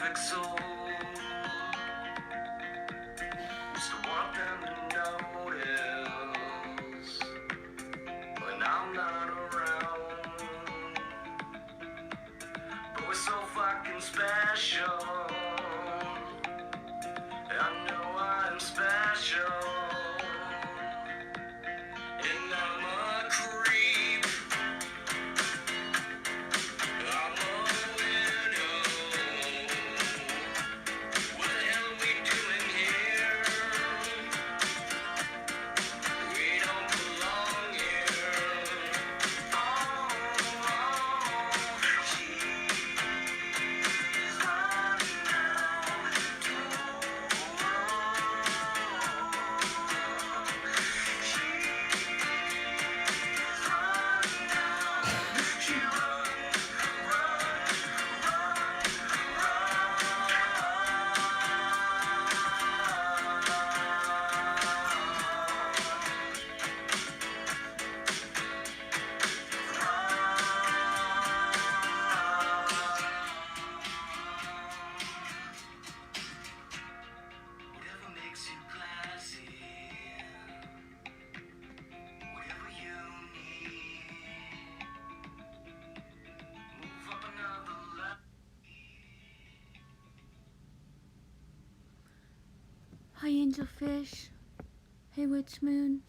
perfect soul. Used to want them to notice when I'm not around. But we're so fucking special. I know I'm special. And I'm a creep. I'm a widow. What the hell are we doing here? We don't belong here. Oh, she's running down to whatever makes you classy, whatever you need, move up another level. Hi, Angelfish. Hey, Witch Moon.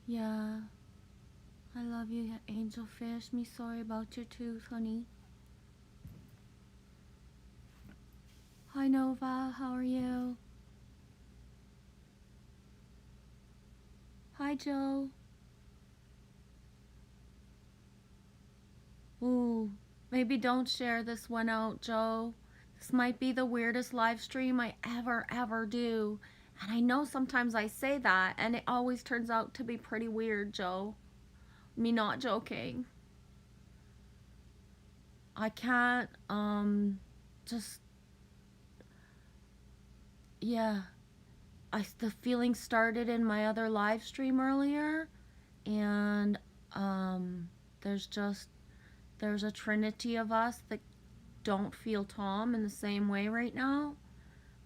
Yeah. I love you, Angelfish. Me sorry about your tooth, honey. Hi, Nova. How are you? Hi, Joe. Ooh, maybe don't share this one out, Joe. This might be the weirdest live stream I ever do. And I know sometimes I say that, and it always turns out to be pretty weird, Joe. Me not joking. I can't, just, yeah. The feeling started in my other live stream earlier, and, there's a trinity of us that don't feel Tom in the same way right now.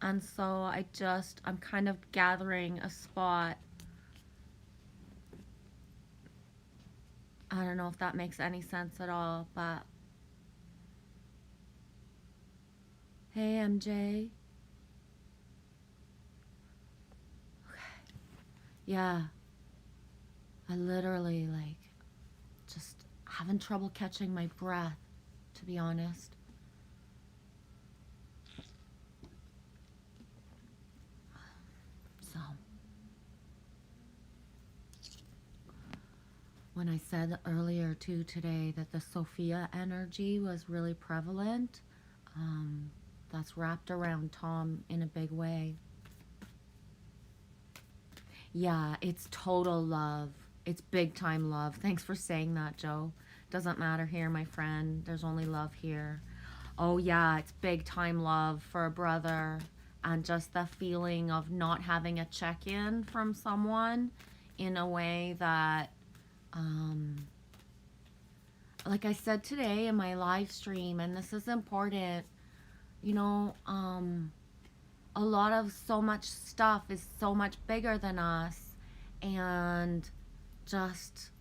And so I'm kind of gathering a spot. I don't know if that makes any sense at all, but hey, MJ. Okay. Yeah. I literally, just having trouble catching my breath, to be honest. So, when I said earlier too today that the Sophia energy was really prevalent, that's wrapped around Tom in a big way. Yeah, it's total love. It's big time love. Thanks for saying that, Joe. Doesn't matter here, my friend. There's only love here. Oh yeah, it's big time love for a brother, and just the feeling of not having a check-in from someone in a way that, like I said today in my live stream, and this is important, you know, a lot of so much stuff is so much bigger than us, and just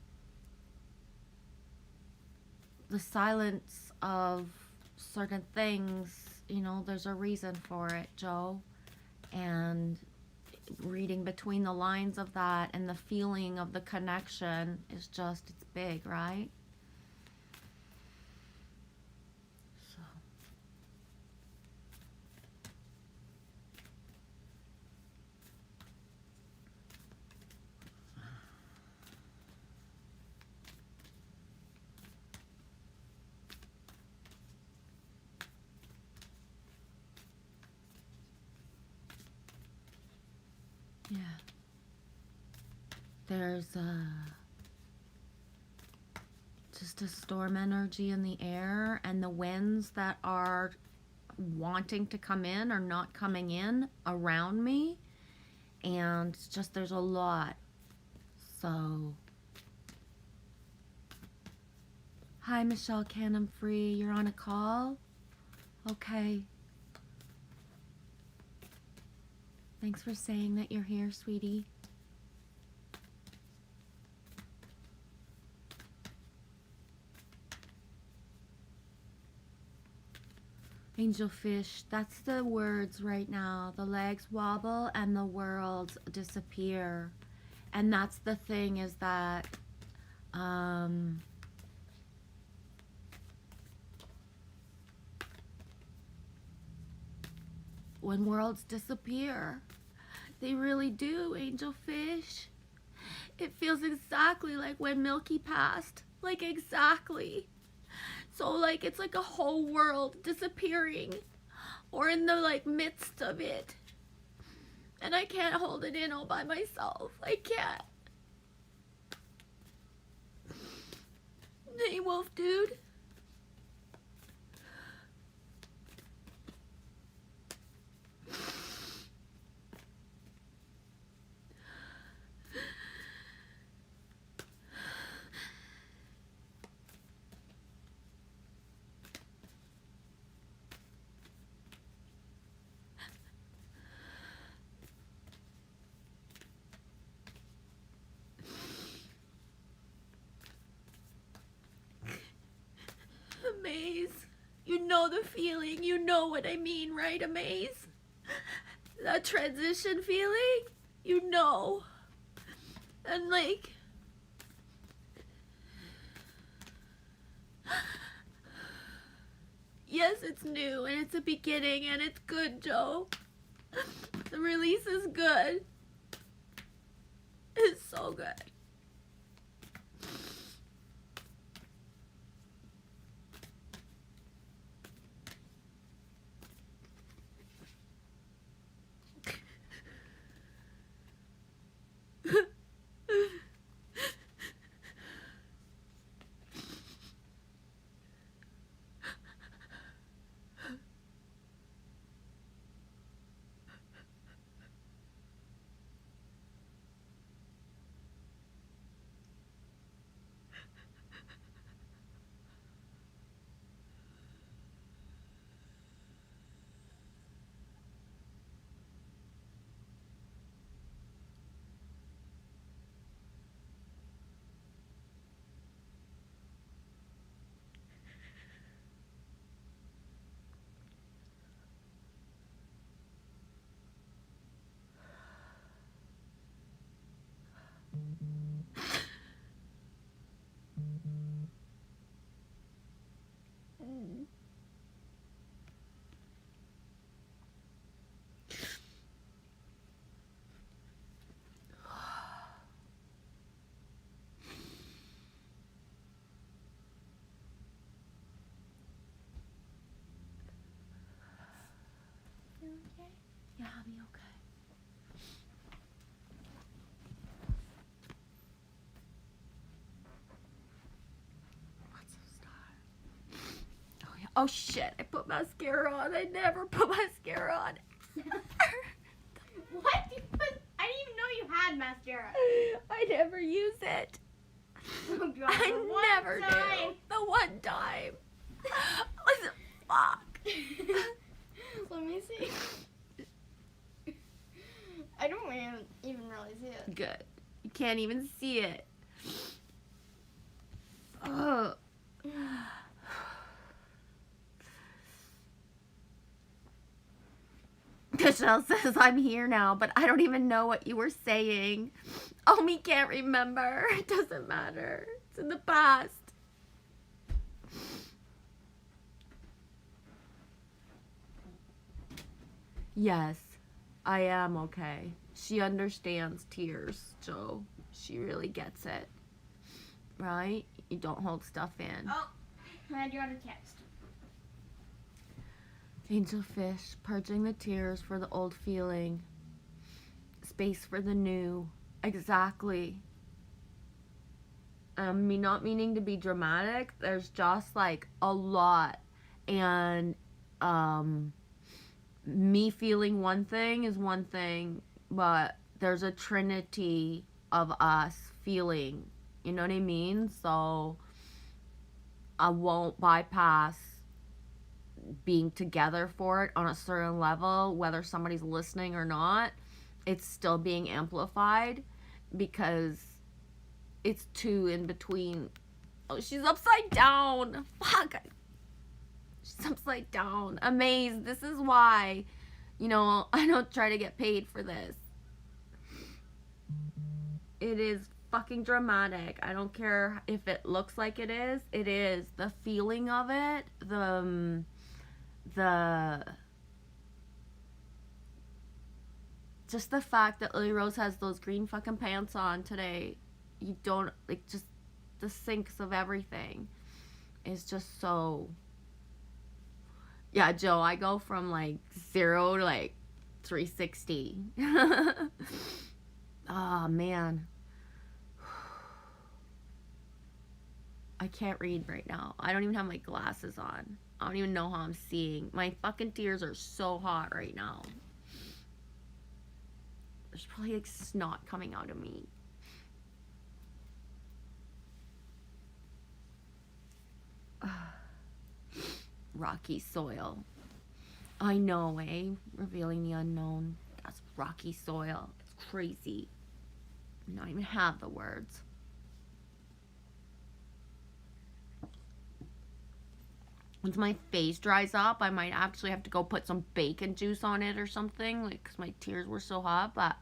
the silence of certain things, you know, there's a reason for it, Joe. And reading between the lines of that and the feeling of the connection is just, it's big, right? So. Yeah. There's just a storm energy in the air, and the winds that are wanting to come in are not coming in around me. And it's just there's a lot. So, hi, Michelle Canham Free. You're on a call? Okay. Thanks for saying that you're here, sweetie. Angelfish, that's the words right now. The legs wobble and the worlds disappear. And that's the thing, is that when worlds disappear, they really do, Angelfish. It feels exactly like when Milky passed. Like, exactly. So, like, it's like a whole world disappearing, or in the, like, midst of it. And I can't hold it in all by myself. I can't. Hey, Wolf Dude. Amaze. You know the feeling. You know what I mean, right, Amaze? That transition feeling? You know. And, like, yes, it's new and it's a beginning and it's good, Joe. The release is good. It's so good. You okay? Yeah, I'll be okay. What's the star? Oh, yeah. Oh, shit. I put mascara on. I never put mascara on. What? You put, I didn't even know you had mascara. I never use it. Oh God, I the one never time. do. The one time. Listen, fuck. Let me see. I don't even really see it. Good. You can't even see it. Ugh. Michelle says, I'm here now, but I don't even know what you were saying. Omi can't remember. It doesn't matter. It's in the past. Yes, I am okay. She understands tears, Joe. She really gets it. Right? You don't hold stuff in. Oh, I had you on a text. Angelfish, purging the tears for the old feeling. Space for the new. Exactly. Me not meaning to be dramatic, there's just like a lot. And me feeling one thing is one thing, but there's a trinity of us feeling, you know what I mean? So I won't bypass being together for it on a certain level, whether somebody's listening or not. It's still being amplified because it's two in between. Oh, she's upside down. Fuck. She's upside down. Amazed. This is why, you know, I don't try to get paid for this. It is fucking dramatic. I don't care if it looks like it is. It is. The feeling of it, the just the fact that Lily Rose has those green fucking pants on today. You don't, like, just the sinks of everything is just so. Yeah, Joe, I go from like 0 to like 360. Oh, man. I can't read right now. I don't even have my glasses on. I don't even know how I'm seeing. My fucking tears are so hot right now. There's probably like snot coming out of me. Rocky soil. I know, eh? Revealing the unknown. That's rocky soil. It's crazy. I don't even have the words. Once my face dries up, I might actually have to go put some bacon juice on it or something, like, because my tears were so hot. But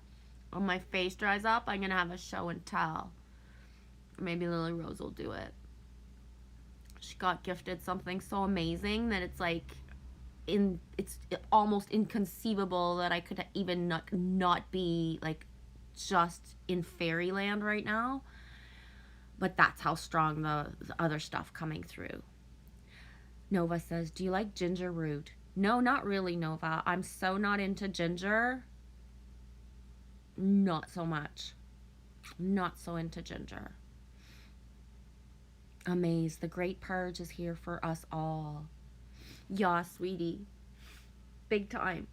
when my face dries up, I'm gonna have a show and tell. Maybe Lily Rose will do it. She got gifted something so amazing that it's like, it's almost inconceivable that I could even not be like just in fairyland right now. But that's how strong the other stuff coming through. Nova says, do you like ginger root? No, not really, Nova. I'm so not into ginger. Not so much. Not so into ginger. Amazed. The Great Purge is here for us all. Yeah, sweetie. Big time.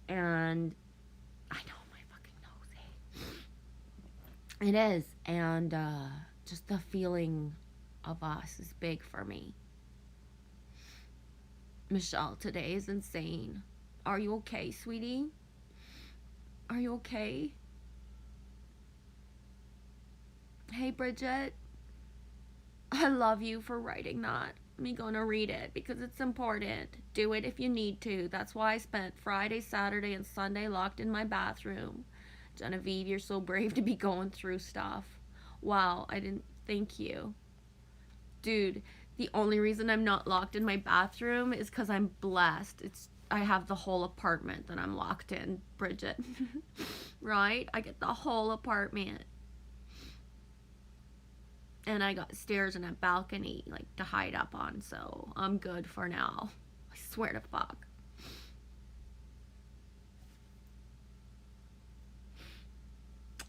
And I know my fucking nose, eh? It is. And just the feeling of us is big for me. Michelle, today is insane. Are you okay, sweetie? Are you okay? Hey, Bridget. I love you for writing that. I'm gonna read it because it's important. Do it if you need to. That's why I spent Friday, Saturday, and Sunday locked in my bathroom. Genevieve, you're so brave to be going through stuff. Wow, I didn't thank you. Dude, the only reason I'm not locked in my bathroom is because I'm blessed. I have the whole apartment that I'm locked in, Bridget. Right? I get the whole apartment. And I got stairs and a balcony, like, to hide up on, so I'm good for now. I swear to fuck.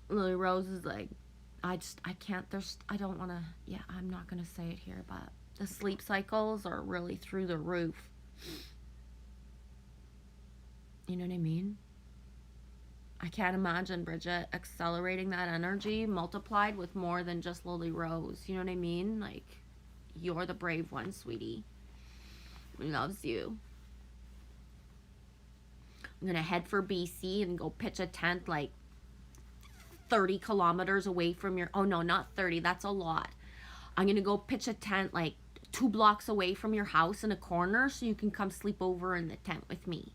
Lily Rose is like, I don't want to, yeah, I'm not going to say it here, but the sleep cycles are really through the roof. You know what I mean? I can't imagine, Bridget, accelerating that energy multiplied with more than just Lily Rose. You know what I mean? Like, you're the brave one, sweetie. Loves you. I'm going to head for BC and go pitch a tent like 30 kilometers away from your... Oh, no, not 30. That's a lot. I'm going to go pitch a tent like 2 blocks away from your house in a corner so you can come sleep over in the tent with me.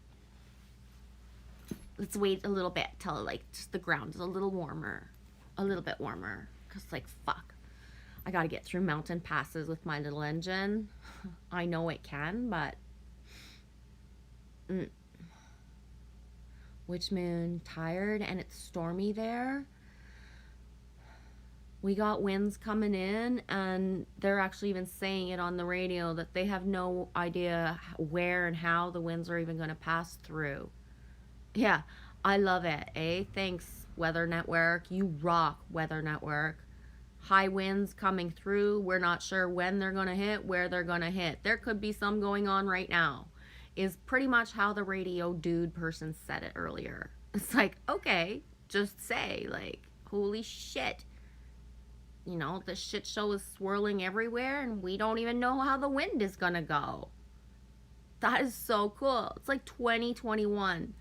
Let's wait a little bit till, like, just the ground is a little warmer. A little bit warmer. Because, like, fuck. I gotta get through mountain passes with my little engine. I know it can, but... Witch Moon, tired, and it's stormy there. We got winds coming in, and they're actually even saying it on the radio that they have no idea where and how the winds are even going to pass through. Yeah, I love it, eh? Thanks, Weather Network. You rock, Weather Network. High winds coming through. We're not sure when they're going to hit, where they're going to hit. There could be some going on right now, is pretty much how the radio dude person said it earlier. It's like, okay, just say, like, holy shit. You know, the shit show is swirling everywhere and we don't even know how the wind is gonna go. That is so cool. It's like 2021.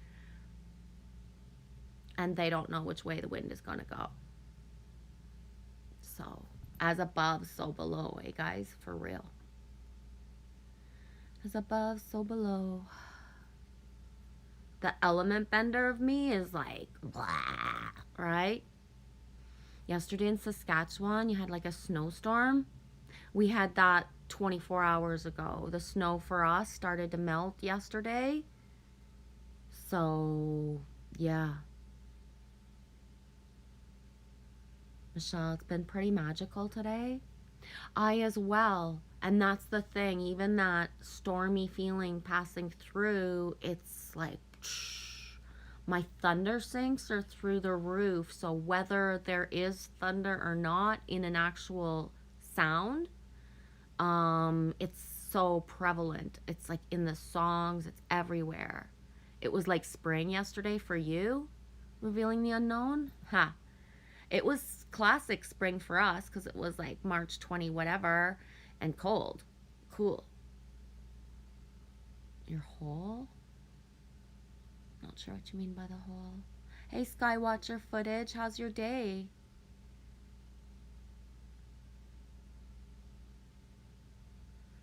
And they don't know which way the wind is gonna go. So, as above, so below, eh, guys? For real. As above, so below. The element bender of me is like, blah, right? Yesterday in Saskatchewan, you had like a snowstorm. We had that 24 hours ago. The snow for us started to melt yesterday. So, yeah. Michelle, it's been pretty magical today. I as well. And that's the thing. Even that stormy feeling passing through, it's like, my thunder sinks are through the roof. So whether there is thunder or not in an actual sound, it's so prevalent. It's like in the songs, it's everywhere. It was like spring yesterday for you, revealing the unknown. Ha. It was classic spring for us because it was like March 20 whatever and cold. Cool. Your hole? Not sure what you mean by the hole. Hey, Skywatcher footage, how's your day?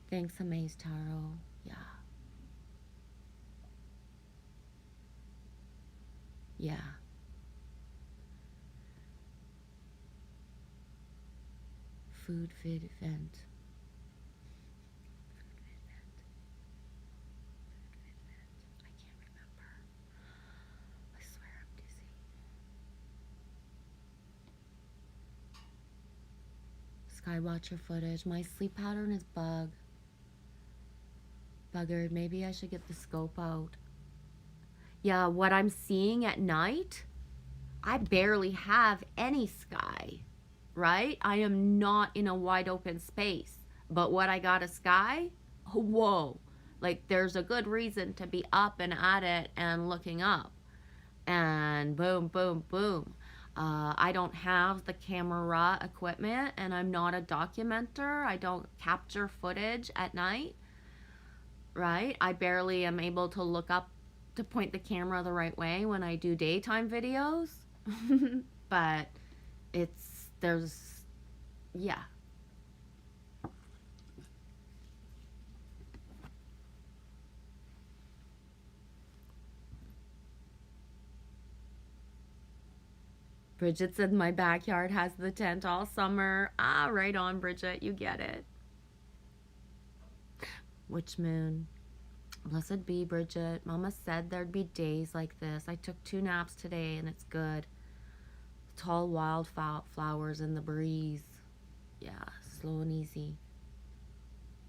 Thanks, Amaze Taro. Yeah. Yeah. Food vid vent. Food vid vent. Food vid vent. I can't remember. I swear I'm dizzy. Skywatcher footage. My sleep pattern is buggered. Maybe I should get the scope out. Yeah, what I'm seeing at night, I barely have any sky, right? I am not in a wide open space. But what I got a sky, whoa. Like there's a good reason to be up and at it and looking up. And boom, boom, boom. I don't have the camera equipment and I'm not a documenter. I don't capture footage at night, right? I barely am able to look up to point the camera the right way when I do daytime videos. But yeah. Bridget said my backyard has the tent all summer. Ah, right on, Bridget. You get it. Which moon? Blessed be, Bridget. Mama said there'd be days like this. I took 2 naps today and it's good. Tall wildflowers in the breeze. Yeah, slow and easy.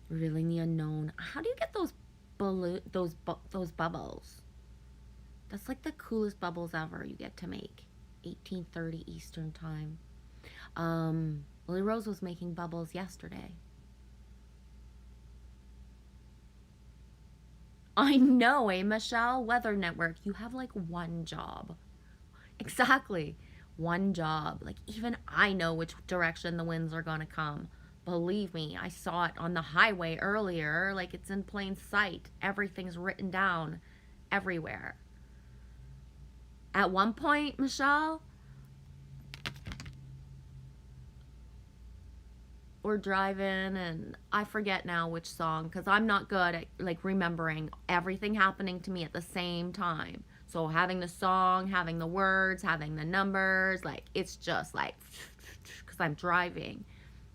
Revealing the unknown. How do you get those bubbles? That's like the coolest bubbles ever you get to make. 1830 Eastern time. Lily Rose was making bubbles yesterday. I know, eh, Michelle? Weather Network, you have like one job. Exactly. One job. Like, even I know which direction the winds are gonna come. Believe me, I saw it on the highway earlier. Like, it's in plain sight. Everything's written down everywhere. At one point, Michelle, we're driving and I forget now which song because I'm not good at like remembering everything happening to me at the same time. So having the song, having the words, having the numbers, like it's just like because I'm driving.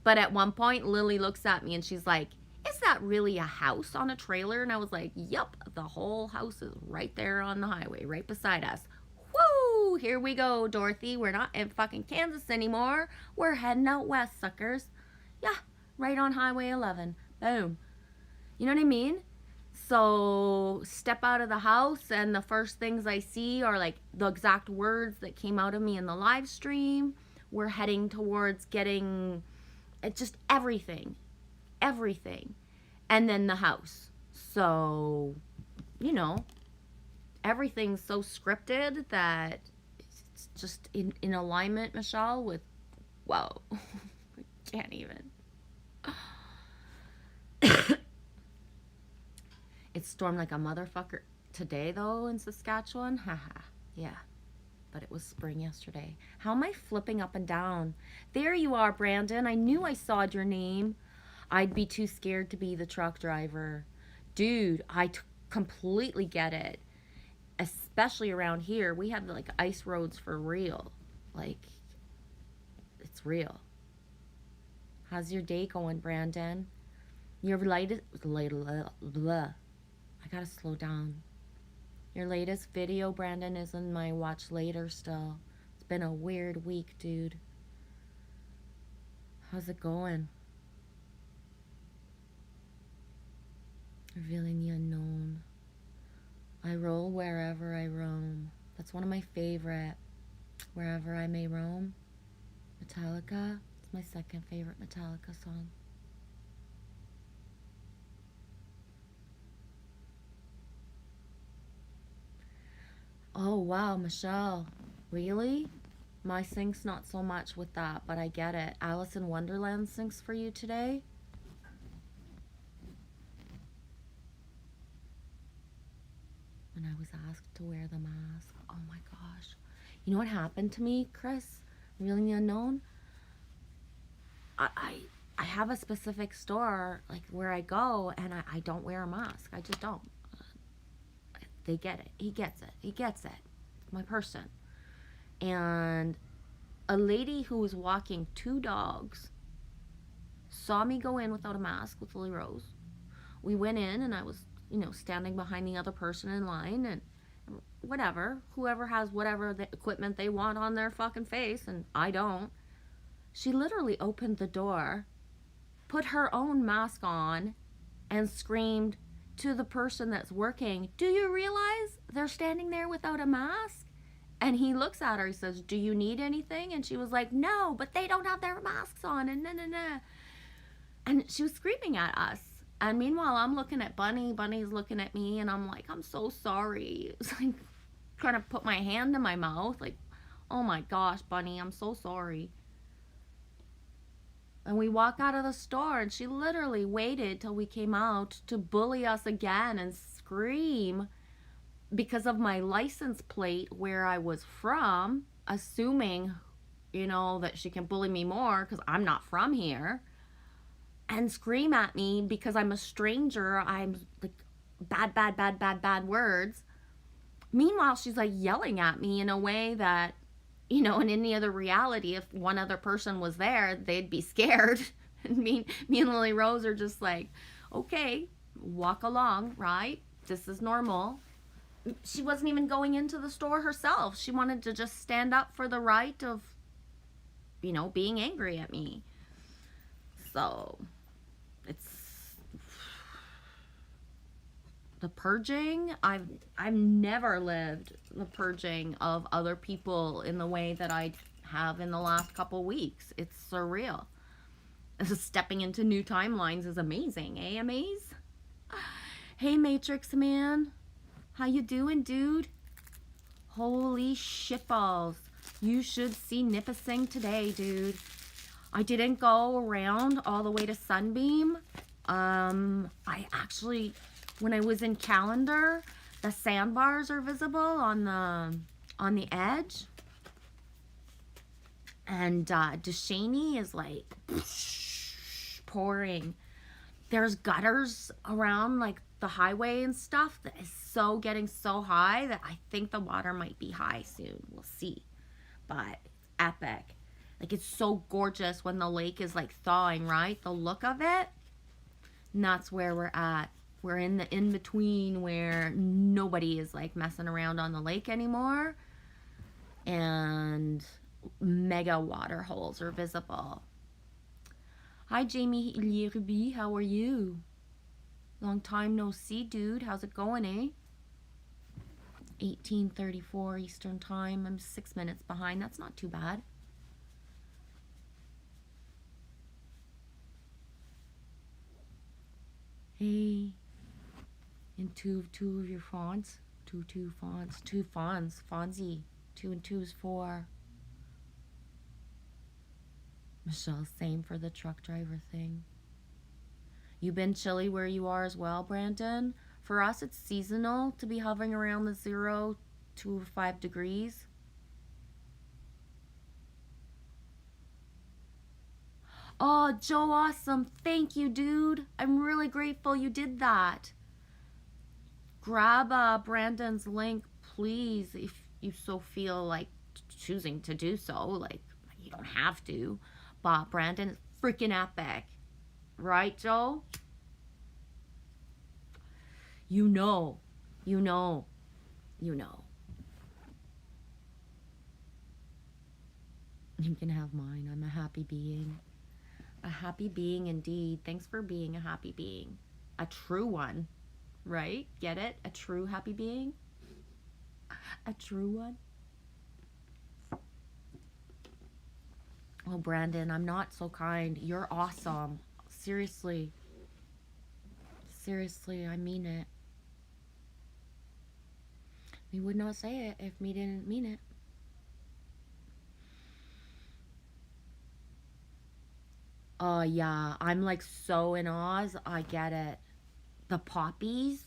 But at one point, Lily looks at me and she's like, "Is that really a house on a trailer?" And I was like, "Yup, the whole house is right there on the highway, right beside us." Woo! Here we go, Dorothy. We're not in fucking Kansas anymore. We're heading out west, suckers. Yeah, right on Highway 11. Boom. You know what I mean? So step out of the house and the first things I see are like the exact words that came out of me in the live stream. We're heading towards getting just everything. Everything. And then the house. So, you know, everything's so scripted that it's just in alignment, Michelle, with, whoa, I can't even. It stormed like a motherfucker today, though, in Saskatchewan. Haha, yeah. But it was spring yesterday. How am I flipping up and down? There you are, Brandon. I knew I saw your name. I'd be too scared to be the truck driver. Dude, completely get it. Especially around here, we have like ice roads for real. Like, it's real. How's your day going, Brandon? Your latest, I gotta slow down. Your latest video, Brandon, is in my watch later still. It's been a weird week, dude. How's it going? Revealing the unknown. I roll wherever I roam. That's one of my favorite. Wherever I may roam. Metallica. It's my second favorite Metallica song. Oh, wow, Michelle. Really? My sync's not so much with that, but I get it. Alice in Wonderland syncs for you today? When I was asked to wear the mask. Oh my gosh. You know what happened to me, Chris? Revealing the unknown? I have a specific store, like, where I go, and I don't wear a mask. I just don't. They get it. He gets it. He gets it. My person. And a lady who was walking 2 dogs saw me go in without a mask with Lily Rose. We went in, and I was, standing behind the other person in line, and whatever. Whoever has whatever the equipment they want on their fucking face, and I don't. She literally opened the door, put her own mask on, and screamed to the person that's working, "Do you realize they're standing there without a mask?" And he looks at her, he says, "Do you need anything?" And she was like, "No, but they don't have their masks on," and nah. And she was screaming at us. And meanwhile, I'm looking at Bunny, Bunny's looking at me, and I'm like, "I'm so sorry." It's like trying to put my hand in my mouth, like, "Oh my gosh, Bunny, I'm so sorry." And we walk out of the store, and she literally waited till we came out to bully us again and scream because of my license plate where I was from, assuming, that she can bully me more because I'm not from here, and scream at me because I'm a stranger. I'm like, bad words. Meanwhile, she's like yelling at me in a way that, in any other reality, if one other person was there, they'd be scared. And me and Lily Rose are just like, okay, walk along, right? This is normal. She wasn't even going into the store herself. She wanted to just stand up for the right of, being angry at me. So, it's the purging. I've never lived the purging of other people in the way that I have in the last couple weeks. It's surreal. Stepping into new timelines is amazing, eh, Amaze? Hey, Matrix Man. How you doing, dude? Holy shitballs. You should see Nipissing today, dude. I didn't go around all the way to Sunbeam. I actually, when I was in Callander, the sandbars are visible on the edge. And Duchesne is like pouring. There's gutters around like the highway and stuff that is getting so high that I think the water might be high soon. We'll see. But it's epic. Like, it's so gorgeous when the lake is like thawing, right? The look of it. And that's where we're at. We're in the in-between where nobody is like messing around on the lake anymore. And mega water holes are visible. Hi, Jamie Ruby. How are you? Long time no see, dude. How's it going, eh? 18:34 Eastern Time. I'm 6 minutes behind. That's not too bad. Hey. And two of your fonts. Two fonts. Fonzie. 2 and 2 is 4. Michelle, same for the truck driver thing. You been chilly where you are as well, Brandon? For us, it's seasonal to be hovering around the 0 to 5 degrees. Oh, Joe, awesome. Thank you, dude. I'm really grateful you did that. Grab Brandon's link, please, if you so feel like choosing to do so. Like, you don't have to. But Brandon is freaking epic. Right, Joe? You know. You know. You know. You can have mine. I'm a happy being. A happy being indeed. Thanks for being a happy being. A true one. Right? Get it? A true happy being? A true one? Oh, Brandon, I'm not so kind. You're awesome. Seriously. Seriously, I mean it. We would not say it if we didn't mean it. Oh, yeah. I'm like so in Oz. I get it. The poppies?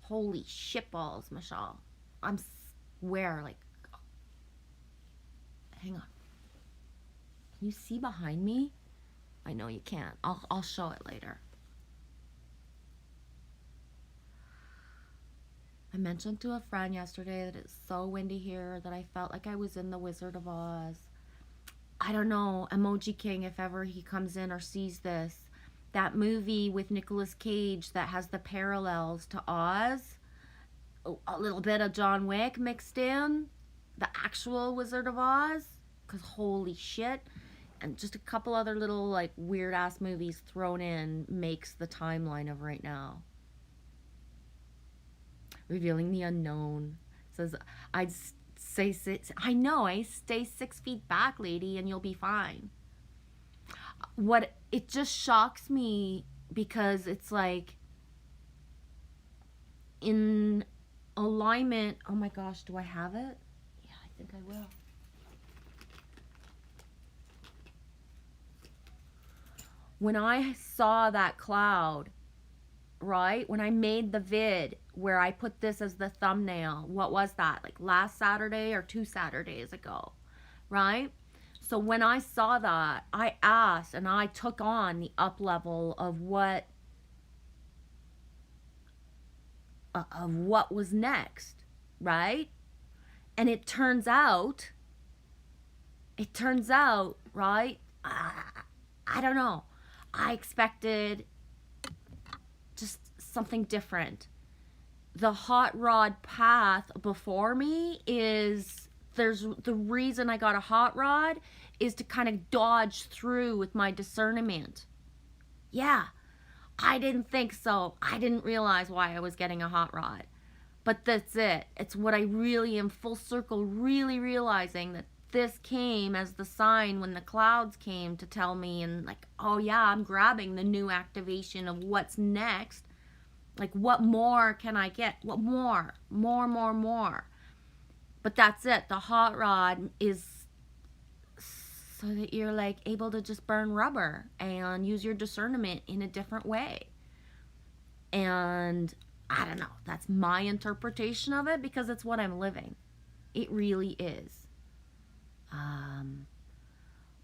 Holy shitballs, Michelle. I'm swear, like... Hang on. Can you see behind me? I know you can't. I'll show it later. I mentioned to a friend yesterday that it's so windy here that I felt like I was in the Wizard of Oz. I don't know, Emoji King, if ever he comes in or sees this. That movie with Nicolas Cage that has the parallels to Oz. A little bit of John Wick mixed in. The actual Wizard of Oz. Because holy shit. And just a couple other little like weird ass movies thrown in makes the timeline of right now. Revealing the unknown. Says, I'd say six. I know, I stay 6 feet back, lady, and you'll be fine. What it just shocks me because it's like in alignment. Oh my gosh, do I have it? Yeah, I think I will. When I saw that cloud, right? When I made the vid where I put this as the thumbnail, what was that? Like last Saturday or 2 Saturdays ago, right? So when I saw that, I asked and I took on the up level of what was next, right? And it turns out, right? I don't know. I expected just something different. The hot rod path before me is, there's the reason I got a hot rod is to kind of dodge through with my discernment. Yeah, I didn't think so. I didn't realize why I was getting a hot rod. But that's it. It's what I really am full circle really realizing that this came as the sign when the clouds came to tell me, and like, oh yeah, I'm grabbing the new activation of what's next. Like, what more can I get? What more? More. But that's it. The hot rod is so that you're like able to just burn rubber and use your discernment in a different way. And I don't know. That's my interpretation of it because it's what I'm living. It really is.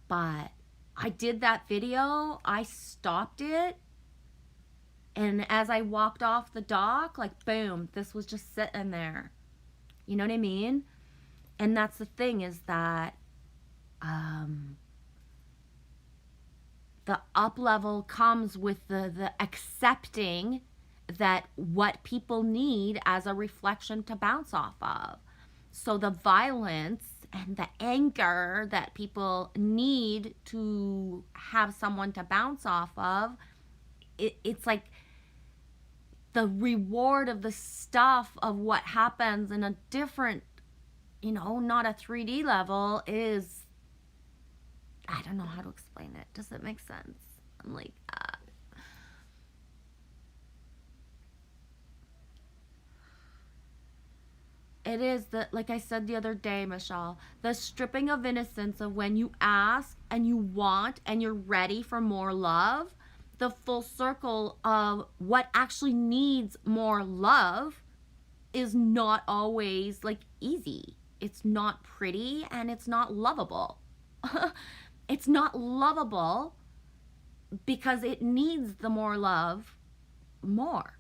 But I did that video. I stopped it. And as I walked off the dock, like, boom, this was just sitting there. You know what I mean? And that's the thing is that the up level comes with the accepting that what people need as a reflection to bounce off of. So the violence and the anger that people need to have someone to bounce off of, it's like the reward of the stuff of what happens in a different, not a 3D level is, I don't know how to explain it. Does it make sense? I'm like, It is the, like I said the other day, Michelle, the stripping of innocence of when you ask and you want and you're ready for more love, the full circle of what actually needs more love is not always like easy. It's not pretty and it's not lovable. It's not lovable because it needs the more love more.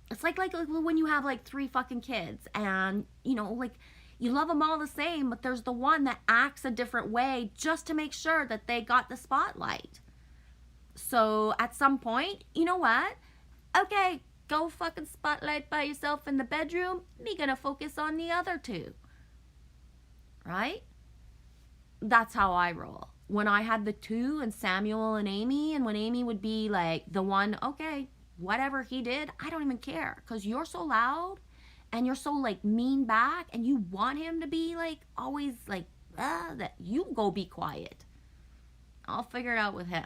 It's like when you have like 3 fucking kids and, you know, like you love them all the same, but there's the one that acts a different way just to make sure that they got the spotlight. So at some point, you know what? Okay, go fucking spotlight by yourself in the bedroom. Me gonna focus on the other 2. Right? That's how I roll. When I had the 2 and Samuel and Amy, and when Amy would be like the one, okay, whatever he did, I don't even care, because you're so loud and you're so like mean back and you want him to be like always like that you go be quiet. I'll figure it out with him.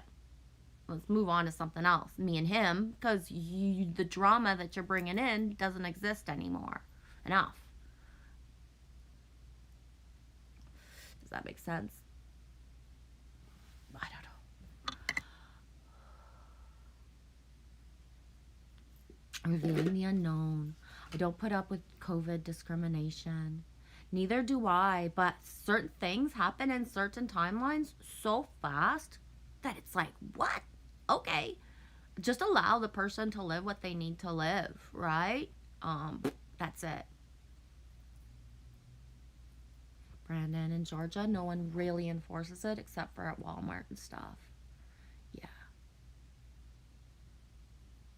Let's move on to something else, me and him, because the drama that you're bringing in doesn't exist anymore. Enough. Does that make sense? I don't know. Revealing the unknown. I don't put up with COVID discrimination. Neither do I, but certain things happen in certain timelines so fast that it's like, what? Okay. Just allow the person to live what they need to live, right? That's it. Brandon in Georgia, no one really enforces it except for at Walmart and stuff. Yeah.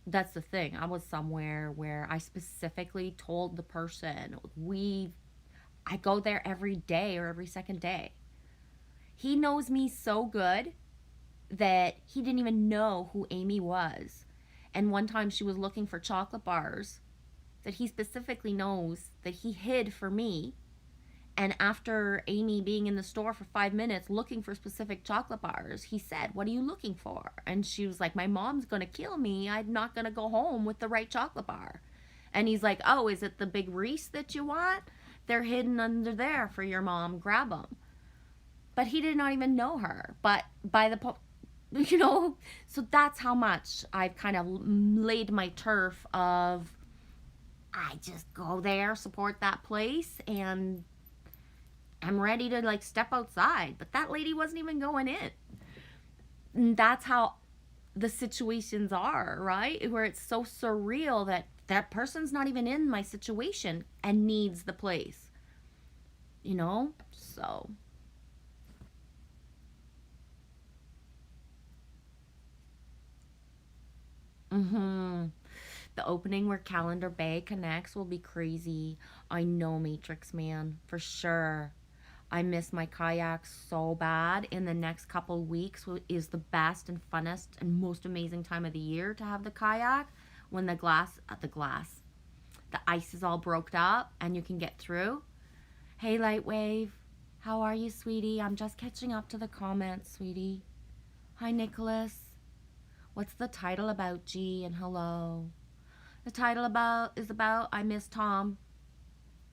That's the thing. I was somewhere where I specifically told the person, I go there every day or every second day. He knows me so good that he didn't even know who Amy was. And one time she was looking for chocolate bars that he specifically knows that he hid for me. And after Amy being in the store for 5 minutes looking for specific chocolate bars, he said, "What are you looking for?" And she was like, "My mom's going to kill me. I'm not going to go home with the right chocolate bar." And he's like, "Oh, is it the big Reese that you want? They're hidden under there for your mom. Grab them." But he did not even know her. But by the you know, so that's how much I've kind of laid my turf of, I just go there, support that place, and I'm ready to like step outside. But that lady wasn't even going in. And that's how the situations are, right? Where it's so surreal that that person's not even in my situation and needs the place, you know? So the opening where Calendar Bay connects will be crazy. I know, Matrix Man, for sure. I miss my kayak so bad. In the next couple weeks is the best and funnest and most amazing time of the year to have the kayak, when the ice is all broked up and you can get through. Hey, Lightwave, how are you, sweetie? I'm just catching up to the comments, sweetie. Hi, Nicholas. What's the title about, G? And hello. The title is about I miss Tom.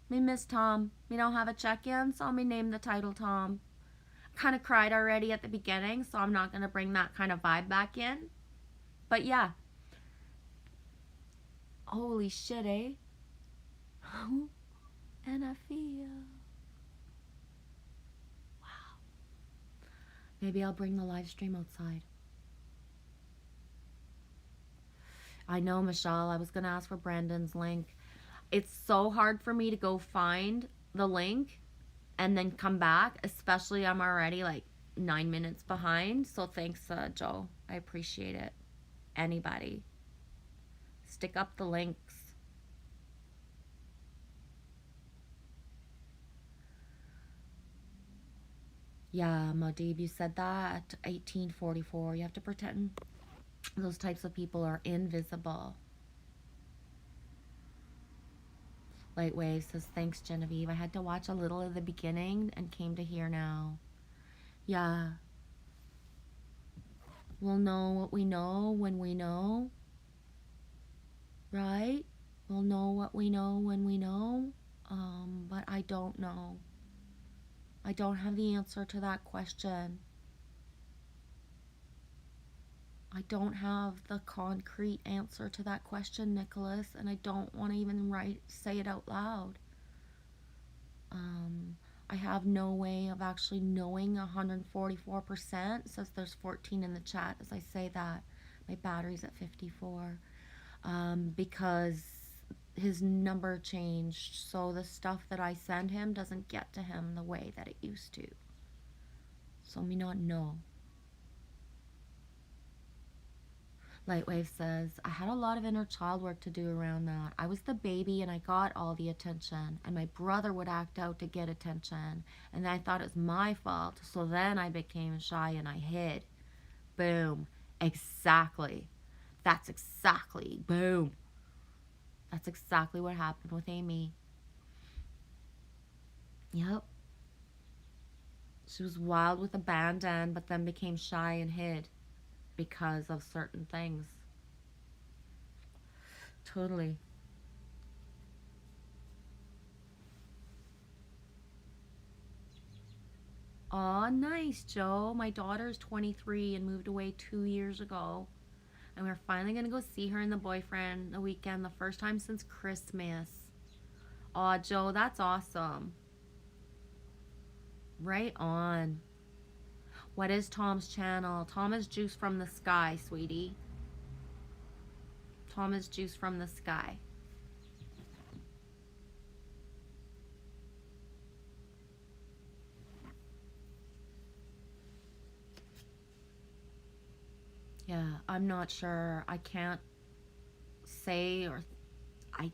Me miss Tom. We don't have a check-in, so me name the title Tom. Kind of cried already at the beginning, so I'm not going to bring that kind of vibe back in. But yeah. Holy shit, eh? And I feel. Wow. Maybe I'll bring the live stream outside. I know, Michelle, I was going to ask for Brandon's link. It's so hard for me to go find the link and then come back, especially I'm already like 9 minutes behind. So thanks, Joe. I appreciate it. Anybody. Stick up the links. Yeah, Modib, you said that. 1844. You have to pretend those types of people are invisible. Lightwave says, thanks, Genevieve. I had to watch a little of the beginning and came to here now. Yeah. We'll know what we know when we know. Right? We'll know what we know when we know. But I don't know. I don't have the answer to that question. I don't have the concrete answer to that question, Nicholas, and I don't want to even say it out loud. I have no way of actually knowing 144%. It says there's 14 in the chat as I say that. My battery's at 54. Because his number changed, so the stuff that I send him doesn't get to him the way that it used to. So me not know. Lightwave says, I had a lot of inner child work to do around that. I was the baby and I got all the attention, and my brother would act out to get attention, and I thought it was my fault, so then I became shy and I hid. Boom. Exactly. That's exactly, boom. That's exactly what happened with Amy. Yep. She was wild with abandon, but then became shy and hid because of certain things. Totally. Aw, nice, Joe. My daughter's 23 and moved away 2 years ago. And we're finally going to go see her and the boyfriend the weekend, the first time since Christmas. Aw, Joe, that's awesome. Right on. What is Tom's channel? Tom is Juice from the Sky, sweetie. Tom is Juice from the Sky. Yeah, I'm not sure. I can't say or I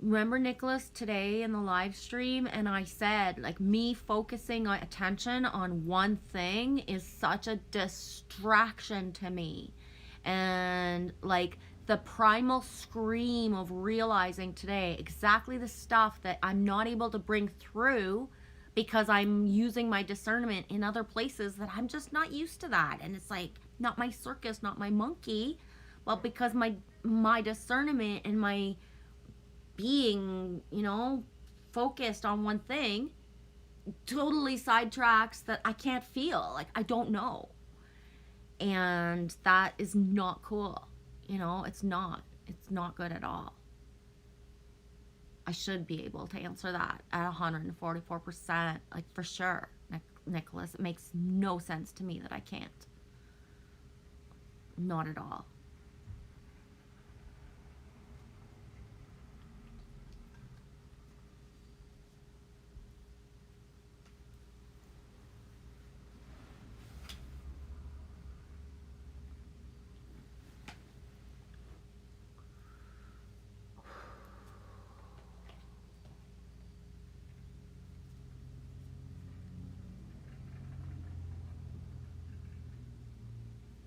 remember Nicholas today in the live stream, and I said, like, me focusing attention on one thing is such a distraction to me. And like the primal scream of realizing today exactly the stuff that I'm not able to bring through because I'm using my discernment in other places that I'm just not used to that. And it's like, not my circus, not my monkey. Well, because my discernment and my being, focused on one thing totally sidetracks that I can't feel. Like, I don't know. And that is not cool. It's not good at all. I should be able to answer that at 144%, like, for sure, Nicholas. It makes no sense to me that I can't. Not at all.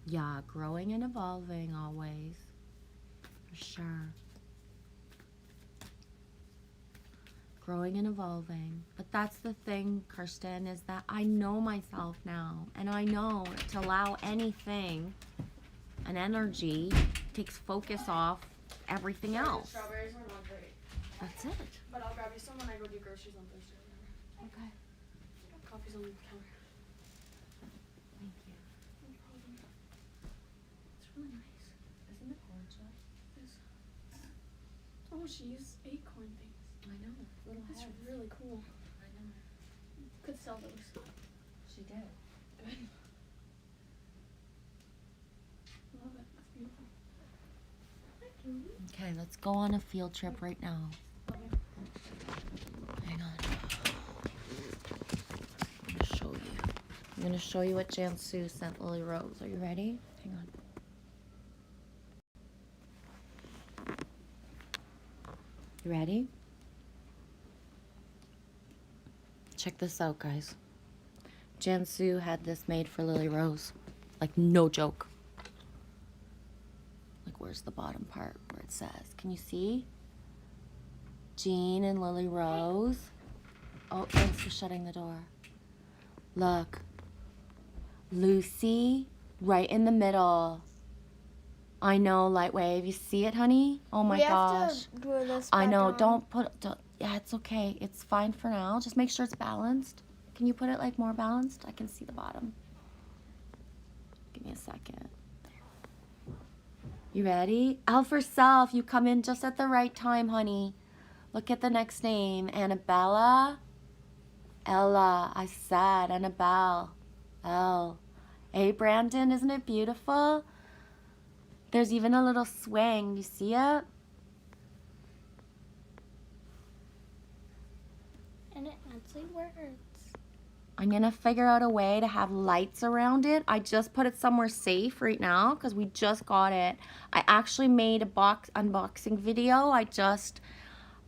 Yeah, growing and evolving always. For sure. Growing and evolving. But that's the thing, Kirsten, is that I know myself now. And I know to allow anything, an energy, takes focus off everything else. Strawberries are not great. That's it. But I'll grab you some when I go do groceries on Thursday. Okay. Coffee's on the counter. Thank you. No problem. It's really nice. Isn't it gorgeous? Oh, she used acorn things. I know. Little That's heads. really cool. I know. Could sell those. She did. Good. Love it. That's beautiful. Thank you. Okay, let's go on a field trip right now. Okay. Hang on. I'm gonna show you. I'm gonna show you what Jansu sent Lily Rose. Are you ready? Hang on. You ready? Check this out, guys. Jansu had this made for Lily Rose. Like, no joke. Like, where's the bottom part where it says? Can you see? Jean and Lily Rose. Oh, thanks for shutting the door. Look. Lucy, right in the middle. I know, Lightwave. You see it, honey? Oh my gosh. We have to glue this I back know. on. Don't put. Yeah, it's okay. It's fine for now. Just make sure it's balanced. Can you put it like more balanced? I can see the bottom. Give me a second. You ready? L for self. You come in just at the right time, honey. Look at the next name. Annabella. Ella. I said Annabelle. L. Hey, Brandon. Isn't it beautiful? There's even a little swing. You see it? And it actually works. I'm gonna figure out a way to have lights around it. I just put it somewhere safe right now because we just got it. I actually made a box unboxing video.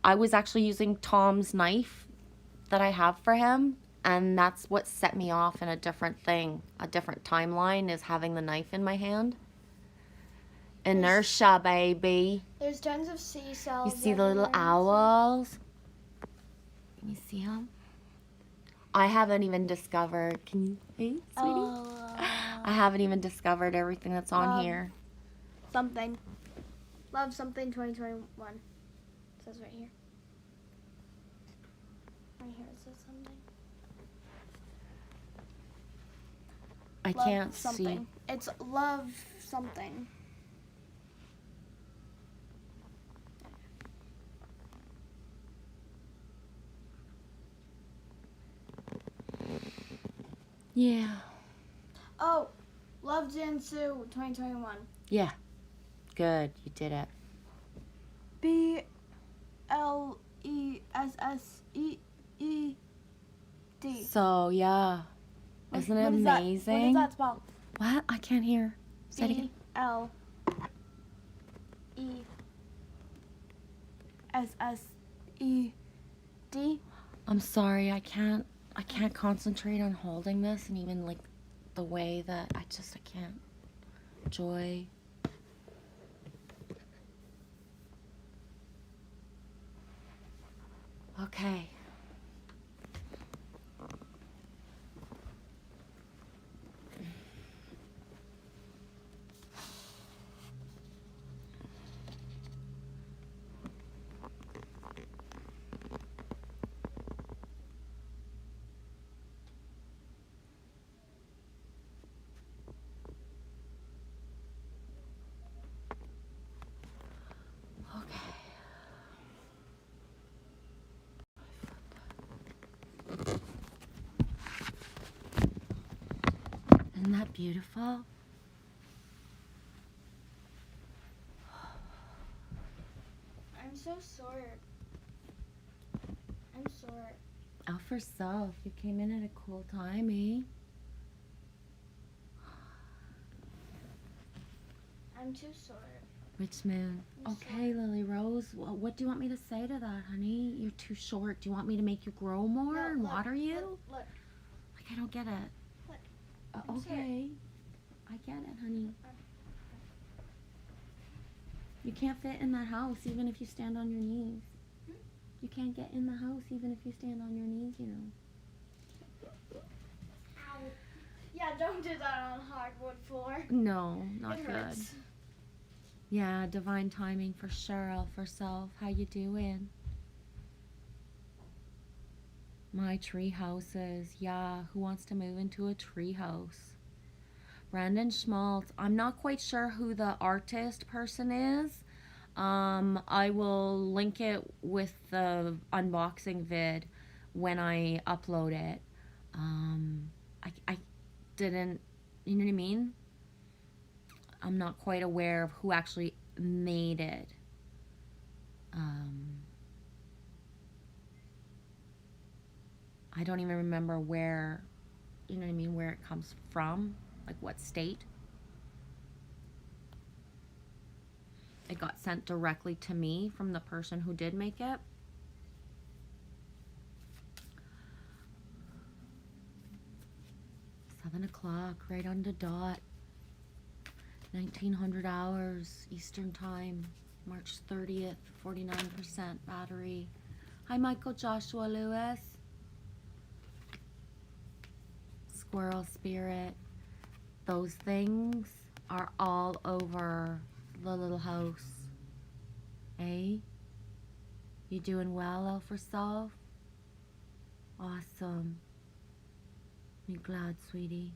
I was actually using Tom's knife that I have for him, and that's what set me off in a different thing, a different timeline, is having the knife in my hand. Inertia, baby. There's tons of sea You cells. see the little owls? Can you see them? I haven't even discovered. Can you? Hey, sweetie. I haven't even discovered everything that's on here. Something. Love something 2021. It says right here. Right here it says something. I Love can't something. see. It's love something. Yeah. Oh, love Jansu 2021. Yeah. Good. You did it. BLESSEED. So, yeah. Isn't it What is that? What amazing? does that spell? What? I can't hear. Say it again. BLESSEED. I'm sorry. I can't concentrate on holding this, and even like the way that I can't. Joy. Okay. Isn't that beautiful? I'm so sore. I'm sore. Out for self. You came in at a cool time, eh? I'm too sore. Which moon? I'm Okay, Lily Rose. What do you want me to say to that, honey? You're too short. Do you want me to make you grow more No, and look, water you? Look. Like, I don't get it. Look, I'm Okay. I get it, honey. You can't fit in that house even if you stand on your knees. You can't get in the house even if you stand on your knees, you know. Ow. Yeah, don't do that on hardwood floor. No, not It good. hurts. Yeah, divine timing for Cheryl, for self. How you doing? My tree houses. Yeah, who wants to move into a tree house? Brandon Schmaltz. I'm not quite sure who the artist person is. I will link it with the unboxing vid when I upload it. I didn't, you know what I mean? I'm not quite aware of who actually made it. I don't even remember where, you know what I mean, where it comes from, like what state. It got sent directly to me from the person who did make it. Seven o'clock, right on the dot. 1900 hours Eastern time, March 30th, 49% battery. Hi, Michael Joshua Lewis. Squirrel spirit. Those things are all over the little house. Eh? You doing well, Alpha Self? Awesome. I'm glad, sweetie.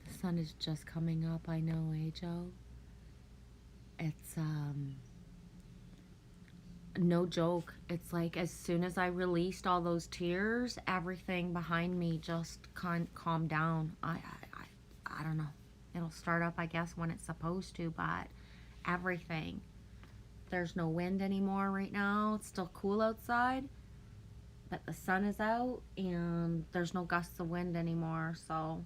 The sun is just coming up, I know, Joe? It's, no joke. It's like as soon as I released all those tears, everything behind me just calmed down. I don't know. It'll start up, I guess, when it's supposed to, but everything. There's no wind anymore right now. It's still cool outside, but the sun is out and there's no gusts of wind anymore, so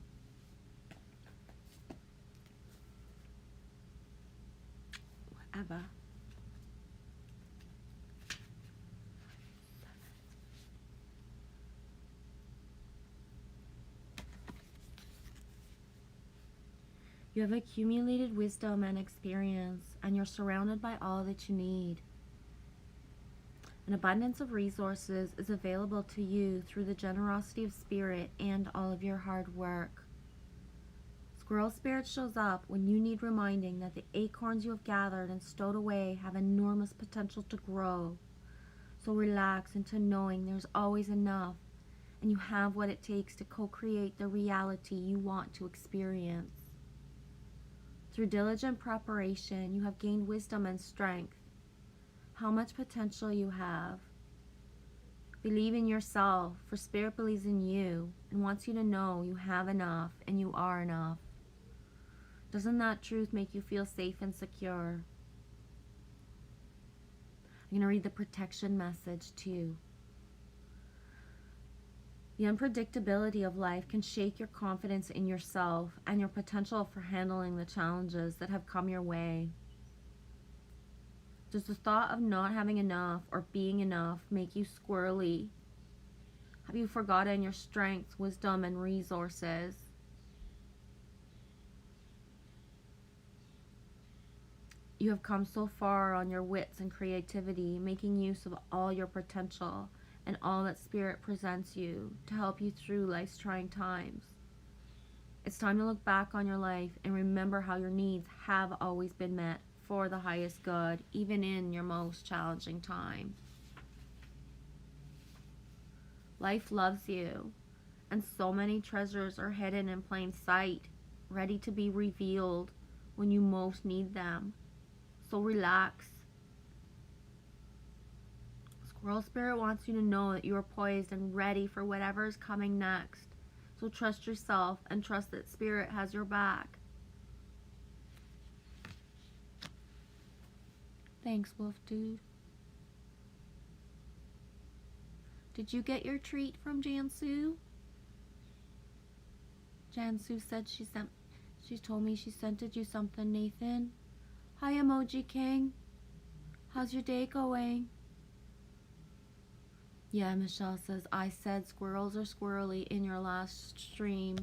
whatever. You have accumulated wisdom and experience, and you're surrounded by all that you need. An abundance of resources is available to you through the generosity of spirit and all of your hard work. Squirrel Spirit shows up when you need reminding that the acorns you have gathered and stowed away have enormous potential to grow. So relax into knowing there's always enough, and you have what it takes to co-create the reality you want to experience. Through diligent preparation, you have gained wisdom and strength. How much potential you have. Believe in yourself, for Spirit believes in you and wants you to know you have enough and you are enough. Doesn't that truth make you feel safe and secure? I'm going to read the protection message too. The unpredictability of life can shake your confidence in yourself and your potential for handling the challenges that have come your way. Does the thought of not having enough or being enough make you squirrely? Have you forgotten your strengths, wisdom, and resources? You have come so far on your wits and creativity, making use of all your potential and all that Spirit presents you to help you through life's trying times. It's time to look back on your life and remember how your needs have always been met for the highest good, even in your most challenging time. Life loves you, and so many treasures are hidden in plain sight, ready to be revealed when you most need them. So relax. Squirrel Spirit wants you to know that you are poised and ready for whatever is coming next. So trust yourself and trust that Spirit has your back. Thanks, Wolf Dude. Did you get your treat from Jansu? Jansu said she told me she sent you something, Nathan. Hi, Emoji King. How's your day going? Yeah, Michelle says, I said squirrels are squirrely in your last stream.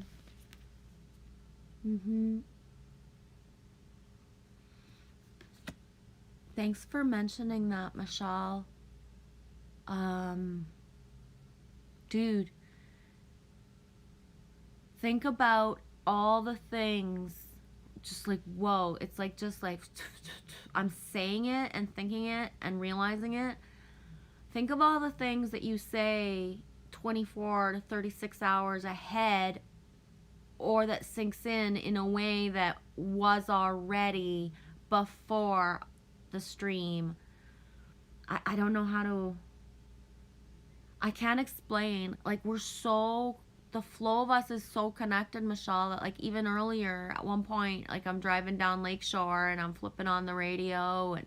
Thanks for mentioning that, Michelle. Dude, think about all the things, just like, whoa, it's like, just like, I'm saying it and thinking it and realizing it. Think of all the things that you say 24 to 36 hours ahead, or that sinks in a way that was already before the stream. I don't know how to, I can't explain. Like, we're so the flow of us is so connected, Michelle, that like even earlier at one point, like I'm driving down Lakeshore and I'm flipping on the radio, and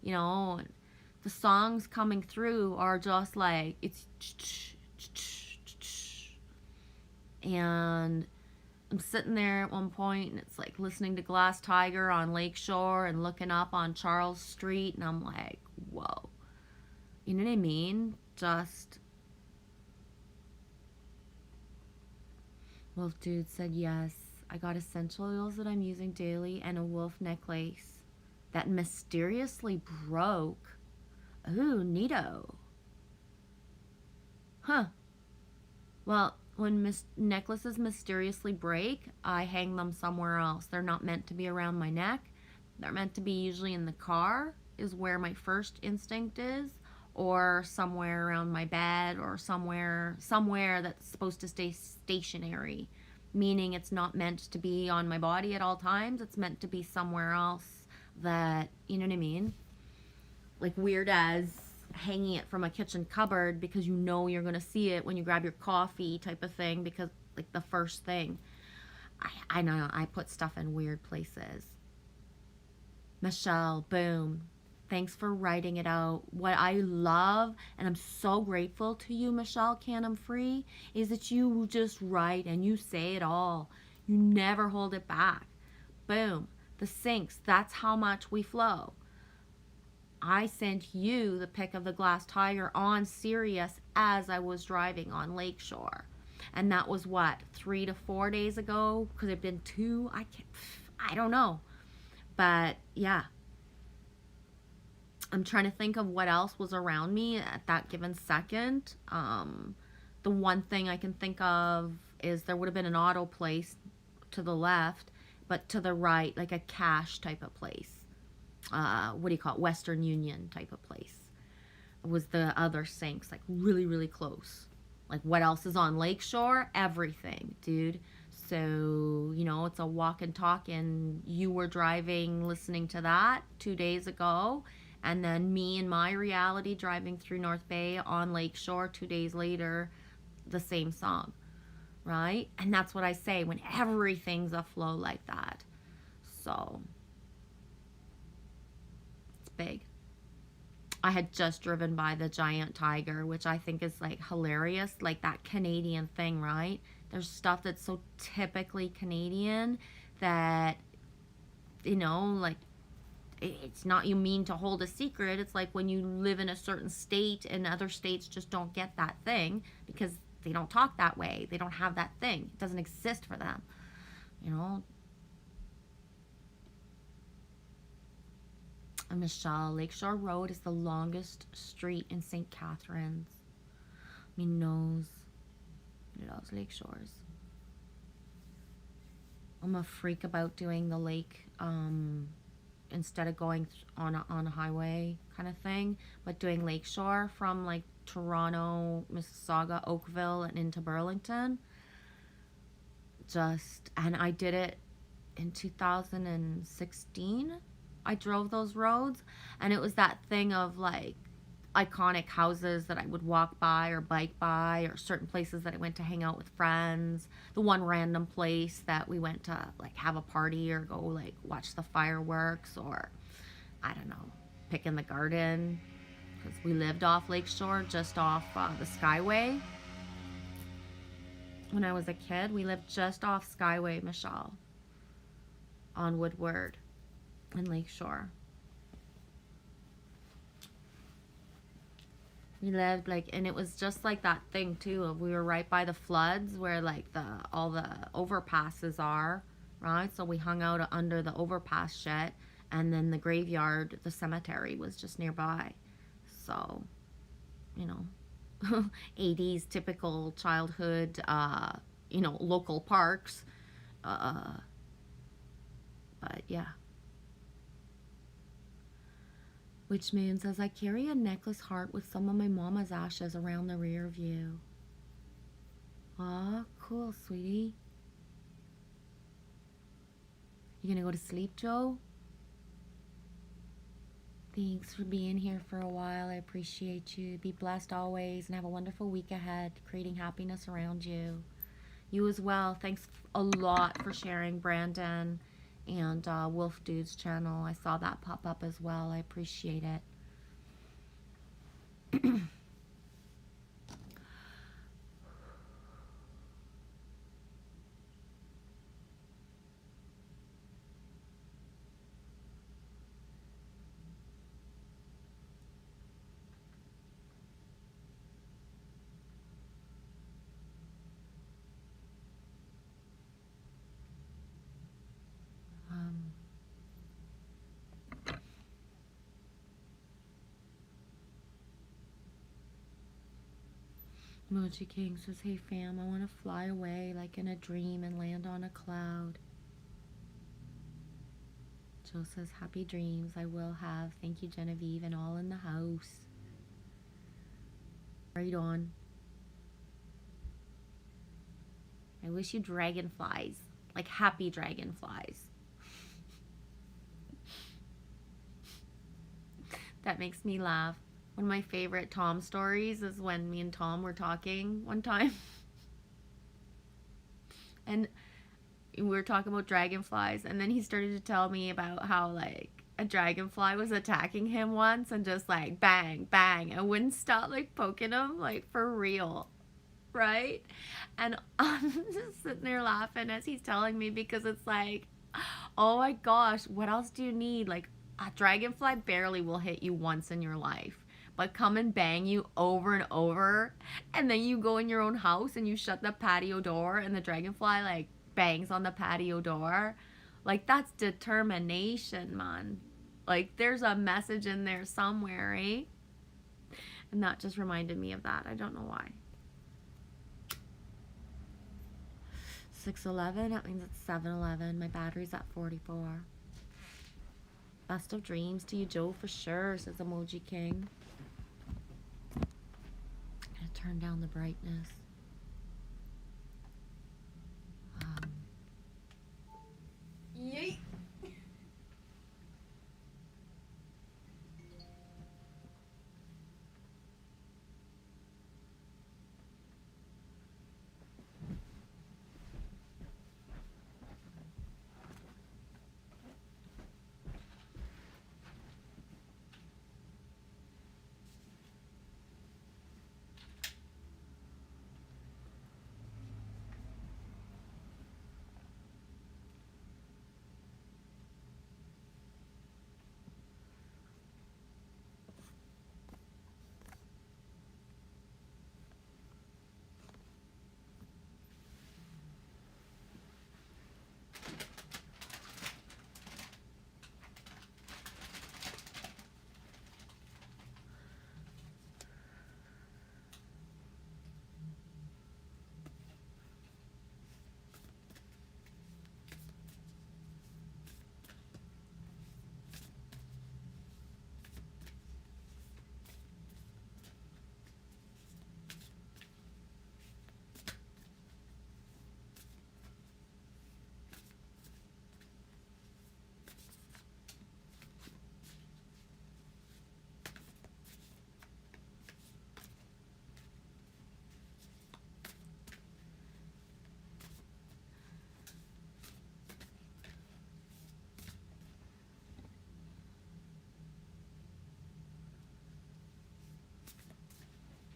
and the songs coming through are just like it's and I'm sitting there at one point and it's like listening to Glass Tiger on Lakeshore and looking up on Charles Street, and I'm like, whoa. You know what I mean? Just Wolf Dude said yes. I got essential oils that I'm using daily and a wolf necklace that mysteriously broke. Ooh, neato. Huh. Well, when necklaces mysteriously break, I hang them somewhere else. They're not meant to be around my neck. They're meant to be usually in the car, is where my first instinct is, or somewhere around my bed, or somewhere that's supposed to stay stationary, meaning it's not meant to be on my body at all times. It's meant to be somewhere else that, you know what I mean? Like weird as hanging it from a kitchen cupboard because you know you're going to see it when you grab your coffee type of thing, because like the first thing. I know I put stuff in weird places. Michelle, boom. Thanks for writing it out. What I love, and I'm so grateful to you, Michelle Canham Free, is that you just write and you say it all. You never hold it back. Boom. The sinks, that's how much we flow. I sent you the pic of the Glass Tiger on Sirius as I was driving on Lakeshore. And that was what, 3 to 4 days ago? Could it have been 2? I don't know. But yeah. I'm trying to think of what else was around me at that given second. The one thing I can think of is there would have been an auto place to the left, but to the right, like a cash type of place. What do you call it? Western Union type of place. It was the other sinks, like really, really close. Like what else is on Lakeshore? Everything, dude. So, it's a walk and talk, and you were driving, listening to that 2 days ago. And then me and my reality driving through North Bay on Lakeshore 2 days later, the same song, right? And that's what I say when everything's a flow like that. So, it's big. I had just driven by the giant tiger, which I think is like hilarious, like that Canadian thing, right? There's stuff that's so typically Canadian that, like, it's not you mean to hold a secret. It's like when you live in a certain state and other states just don't get that thing because they don't talk that way. They don't have that thing. It doesn't exist for them. Michelle, Lakeshore Road is the longest street in St. Catharines. Me knows. Loves Lakeshores. I'm a freak about doing the lake, instead of going on a highway kind of thing, but doing Lakeshore from like Toronto, Mississauga, Oakville, and into Burlington. And I did it in 2016. I drove those roads, and it was that thing of like iconic houses that I would walk by or bike by, or certain places that I went to hang out with friends. The one random place that we went to like have a party or go like watch the fireworks, or I don't know, pick in the garden, because we lived off Lakeshore, just off the Skyway. When I was a kid, we lived just off Skyway, Michelle, on Woodward and Lakeshore. We lived and it was just like that thing too of we were right by the floods where like all the overpasses are, right? So we hung out under the overpass shit, and then the graveyard, the cemetery was just nearby. So, 80s typical childhood, local parks. But yeah. Which means as I carry a necklace heart with some of my mama's ashes around the rear view. Aw, cool, sweetie. You gonna go to sleep, Joe? Thanks for being here for a while. I appreciate you. Be blessed always and have a wonderful week ahead, creating happiness around you. You as well. Thanks a lot for sharing, Brandon, and Wolf Dude's channel. I saw that pop up as well. I appreciate it. Moji King says, hey fam, I want to fly away like in a dream and land on a cloud. Jill says, happy dreams I will have. Thank you, Genevieve, and all in the house. Right on. I wish you dragonflies, like happy dragonflies. That makes me laugh. One of my favorite Tom stories is when me and Tom were talking one time. And we were talking about dragonflies, and then he started to tell me about how, like, a dragonfly was attacking him once and just, like, bang, bang, and wouldn't stop, like, poking him, like, for real. Right? And I'm just sitting there laughing as he's telling me, because it's like, oh my gosh, what else do you need? Like, a dragonfly barely will hit you once in your life, but come and bang you over and over, and then you go in your own house and you shut the patio door and the dragonfly like bangs on the patio door. Like, that's determination, man. Like, there's a message in there somewhere, eh? And that just reminded me of that. I don't know why. 6:11, that means it's 7:11. My battery's at 44. Best of dreams to you, Joe, for sure, says Emoji King. I'm gonna turn down the brightness. Yeet.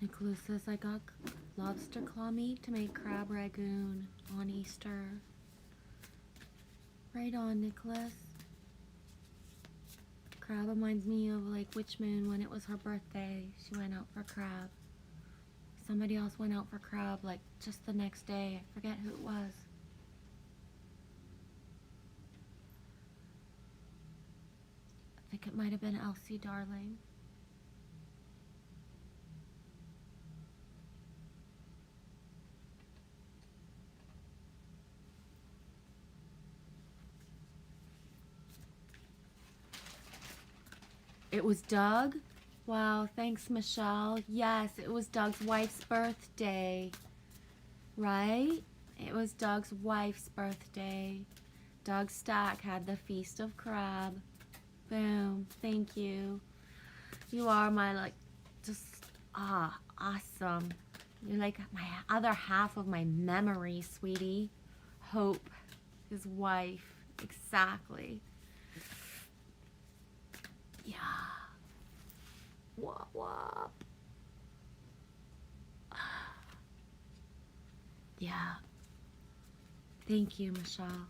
Nicholas says, I got lobster claw meat to make crab ragoon on Easter. Right on, Nicholas. Crab reminds me of like Witch Moon when it was her birthday. She went out for crab. Somebody else went out for crab like just the next day. I forget who it was. I think it might have been Elsie Darling. It was Doug? Wow, thanks, Michelle. Yes, it was Doug's wife's birthday. Right? It was Doug's wife's birthday. Doug Stack had the Feast of Crab. Boom. Thank you. You are my, like, just, awesome. You're like my other half of my memory, sweetie. Hope, his wife. Exactly. Yeah. Wop wop. Yeah. Thank you, Michelle.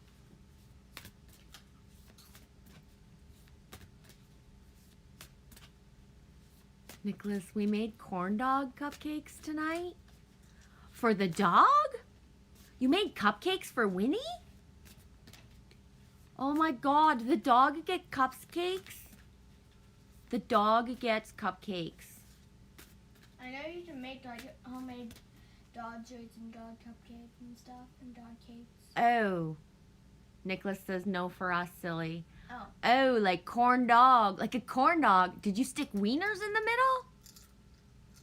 Nicholas, we made corn dog cupcakes tonight. For the dog? You made cupcakes for Winnie? Oh my god, the dog get cupcakes? The dog gets cupcakes. I know you can make like homemade dog treats and dog cupcakes and stuff and dog cakes. Oh. Nicholas says no for us, silly. Oh. Oh, like corn dog. Like a corn dog. Did you stick wieners in the middle?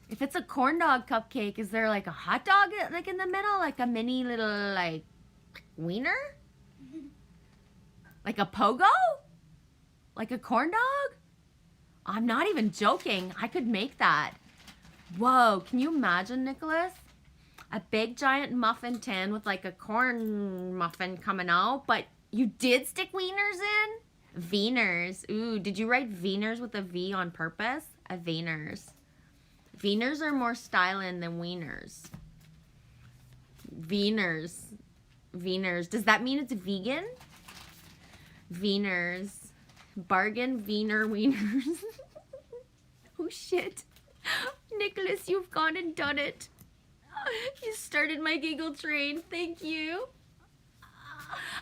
If it's a corn dog cupcake, is there like a hot dog like in the middle? Like a mini little like wiener? Like a pogo? Like a corn dog? I'm not even joking. I could make that. Whoa, can you imagine, Nicholas? A big giant muffin tin with like a corn muffin coming out, but you did stick wieners in? Wieners. Ooh, did you write wieners with a V on purpose? A wieners. Wieners are more styling than wieners. Wieners. Wieners. Does that mean it's vegan? Wieners. Bargain wiener wieners. Oh shit. Nicholas, you've gone and done it. You started my giggle train. Thank you.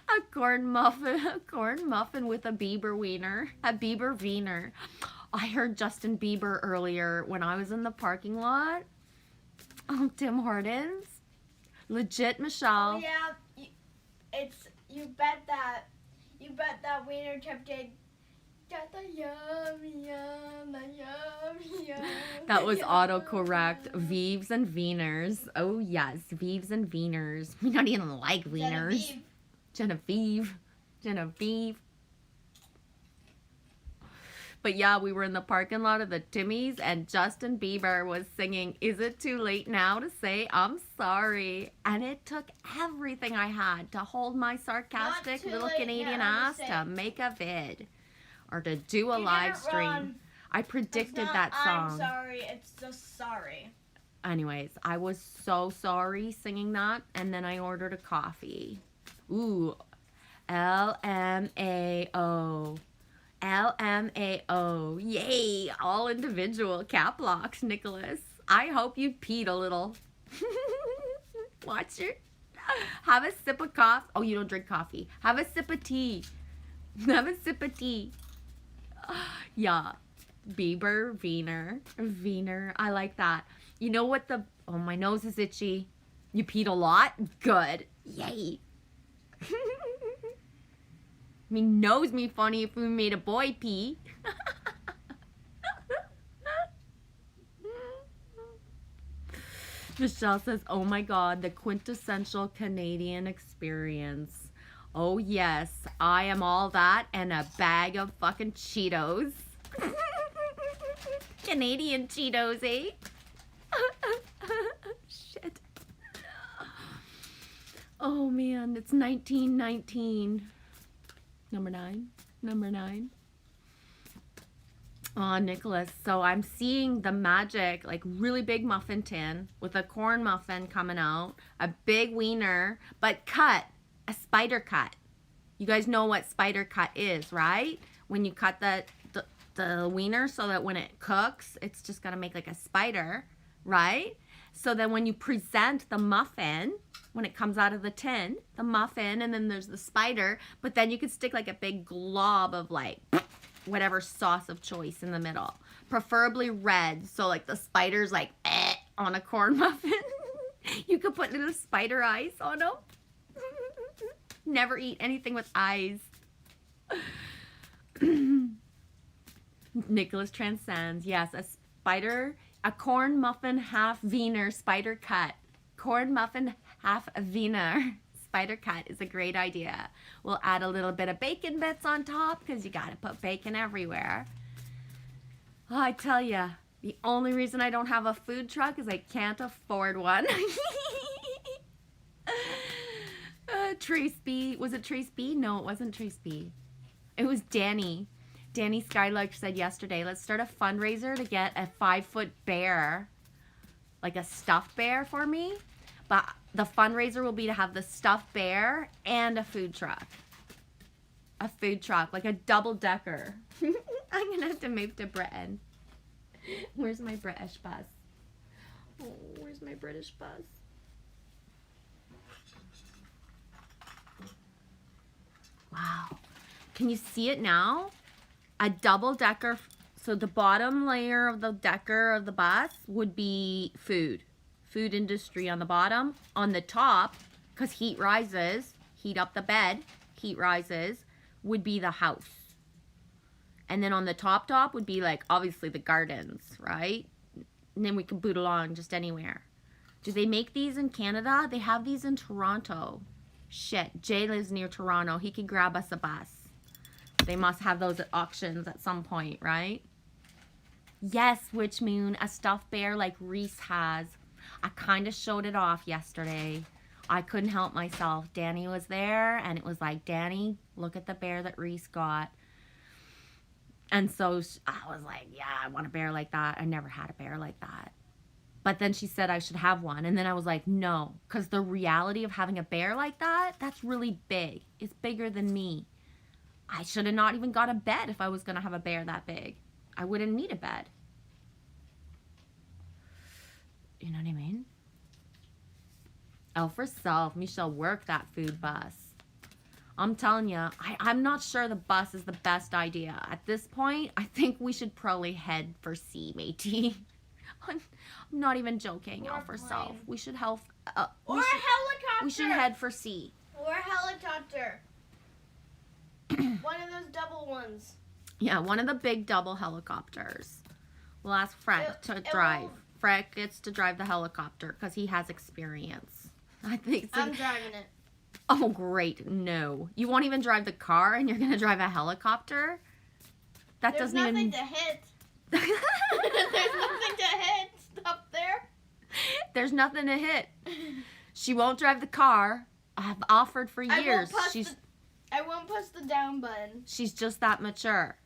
A corn muffin with a Bieber wiener. A Bieber wiener. I heard Justin Bieber earlier when I was in the parking lot. Tim Hortons. Legit, Michelle. Oh yeah, you bet that wiener cupcake got the yum yum, the yum yum. That was yum, autocorrect. yum. Vives and wieners. Oh yes, Vives and wieners. We don't even like wieners. Genevieve. Genevieve. But yeah, we were in the parking lot of the Timmy's and Justin Bieber was singing, "Is it too late now to say I'm sorry?" And it took everything I had to hold my sarcastic too little late Canadian now to ass say. to make a vid or to do a You live did it stream. wrong. I It's predicted not, that song. I'm sorry, it's just sorry. Anyways, I was so sorry singing that, and then I ordered a coffee. Ooh, LMAO. LMAO. Yay, all individual cap locks, Nicholas. I hope you peed a little. Watch it. Have a sip of coffee. Oh, you don't drink coffee. Have a sip of tea. Have a sip of tea. Yeah. Bieber, Wiener. I like that. You know what the... Oh, my nose is itchy. You peed a lot? Good. Yay. Me knows me funny if we made a boy pee. Michelle says, oh my God, the quintessential Canadian experience. Oh yes, I am all that and a bag of fucking Cheetos. Canadian Cheetos, eh? Shit. Oh man, it's 1919. Number nine. Oh, Nicholas. So I'm seeing the magic, like really big muffin tin with a corn muffin coming out, a big wiener, but cut, a spider cut. You guys know what spider cut is, right? When you cut the wiener so that when it cooks, it's just gonna make like a spider, right? So then when you present the muffin, when it comes out of the tin, the muffin, and then there's the spider, but then you could stick like a big glob of like whatever sauce of choice in the middle. Preferably red, so like the spider's like on a corn muffin. You could put little spider eyes on them. Never eat anything with eyes. Nicholas transcends. Yes, a corn muffin half wiener spider cut. Corn muffin half wiener spider cut is a great idea. We'll add a little bit of bacon bits on top because you gotta put bacon everywhere. Oh, I tell ya, The only reason I don't have a food truck is I can't afford one. Trace B. Was it Trace B? No, it wasn't Trace B. It was Danny. Danny Skylark said yesterday, let's start a fundraiser to get a 5-foot bear, like a stuffed bear for me. But the fundraiser will be to have the stuffed bear and a food truck. A food truck, like a double-decker. I'm going to have to move to Britain. Where's my British bus? Oh, where's my British bus? Wow. Can you see it now? A double-decker. So the bottom layer of the decker of the bus would be food. Food industry on the bottom. On the top, because heat rises, heat up the bed, heat rises, would be the house. And then on the top would be like, obviously, the gardens, right? And then we can boot along just anywhere. Do they make these in Canada? They have these in Toronto. Shit, Jay lives near Toronto. He could grab us a bus. They must have those at auctions at some point, right? Yes, Witch Moon, a stuffed bear like Reese has. I kind of showed it off yesterday. I couldn't help myself. Danny was there, and it was like, Danny, look at the bear that Reese got. And so I was like, yeah, I want a bear like that. I never had a bear like that. But then she said I should have one. And then I was like, no, because the reality of having a bear like that, that's really big. It's bigger than me. I should have not even got a bed if I was going to have a bear that big. I wouldn't need a bed. You know what I mean? Oh, for self, Michelle, work that food bus. I'm telling you, I'm not sure the bus is the best idea. At this point, I think we should probably head for C, matey. I'm not even joking, Or L for plane. self. We should help. Or a helicopter. We should head for C. Or a helicopter. One of those double ones. Yeah, one of the big double helicopters. We'll ask Frank It- to it drive. will- Frank gets to drive the helicopter because he has experience. I think so. I'm driving it. Oh, great. No. You won't even drive the car and you're going to drive a helicopter? That There's doesn't nothing even... to hit. There's nothing to hit. Stop there. There's nothing to hit. She won't drive the car. I've offered for I years. won't push the down button. She's just that mature.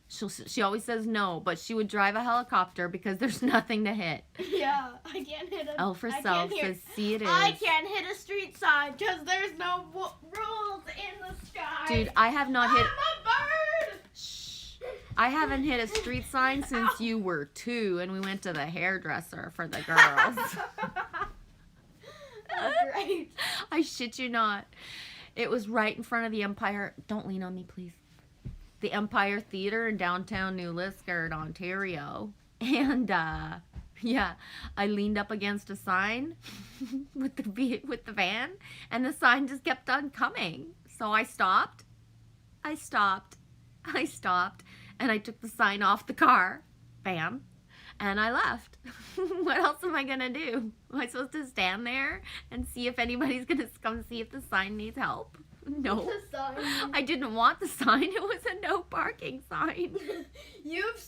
She always says no, but she would drive a helicopter because there's nothing to hit. Yeah, I can't hit a. L for I self can't says, see it is. I can't hit a street sign because there's no rules in the sky. Dude, I have not hit... I'm a bird. Shh. I haven't hit a street sign since you were 2 and we went to the hairdresser for the girls. Oh, great. I shit you not. It was right in front of the Empire. Don't lean on me, please. The Empire Theater in downtown New Liskeard, Ontario. And, yeah, I leaned up against a sign with the van, and the sign just kept on coming. So I stopped, and I took the sign off the car. Bam. And I left. What else am I going to do? Am I supposed to stand there and see if anybody's going to come see if the sign needs help? No. The sign. I didn't want the sign. It was a no parking sign. You've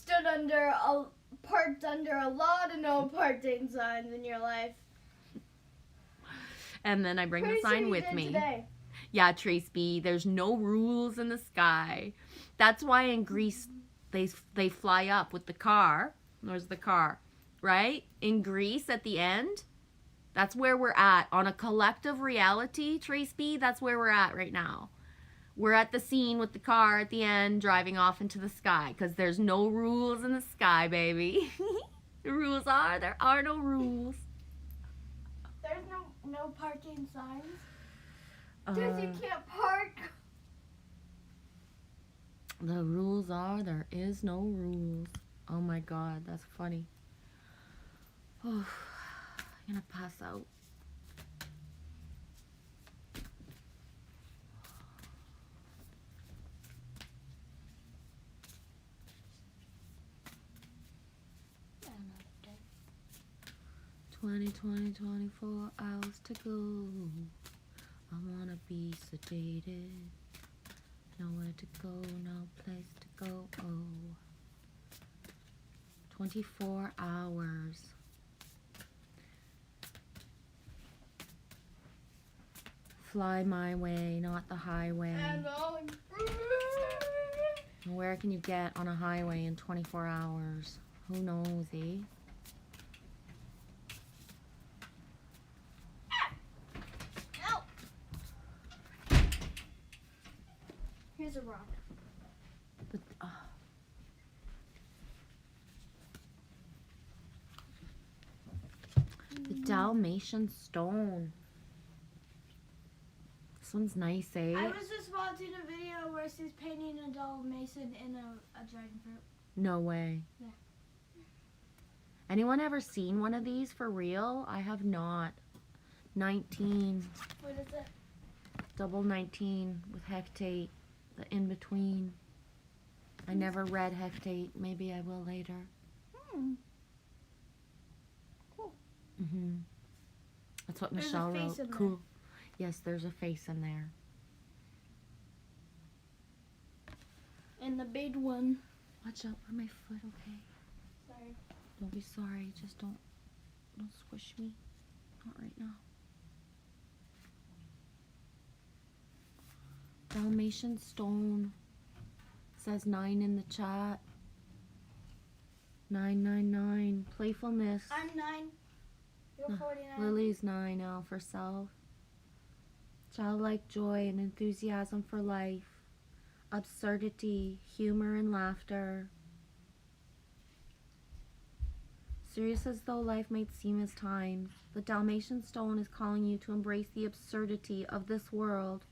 parked under a lot of no parking signs in your life. And then I bring Pretty the sure sign you with did me. Today. Yeah, Trace B, there's no rules in the sky. That's why in Greece they fly up with the car. There's the car, right? In Greece at the end, that's where we're at. On a collective reality, Trace B, that's where we're at right now. We're at the scene with the car at the end driving off into the sky because there's no rules in the sky, baby. The rules are, there are no rules. There's no parking signs. Because you can't park. The rules are, there is no rules. Oh my God, that's funny. Oh, I'm gonna pass out. Another day. 24 hours to go. I wanna be sedated. Nowhere to go, no place to go. Oh. 24 hours. Fly my way, not the highway. And on. Where can you get on a highway in 24 hours? Who knows, eh? Help! Here's a rock. But, the Dalmatian stone. This one's nice, eh? I was just watching a video where she's painting a Dalmatian in a dragon fruit. No way. Yeah. Anyone ever seen one of these for real? I have not. 19. What is it? Double 19 with hectate. The in between. I never read hectate. Maybe I will later. Cool. That's what There's a Michelle face wrote. in there. Cool. Yes, there's a face in there. And the big one. Watch out for my foot, okay? Sorry. Don't be sorry. Just don't squish me. Not right now. Dalmatian stone. Says 9 in the chat. 999. Playfulness. I'm 9. You're No, 49. Lily's 9 now for self. Childlike joy and enthusiasm for life. Absurdity, humor and laughter. Serious as though life might seem as times, the Dalmatian stone is calling you to embrace the absurdity of this world,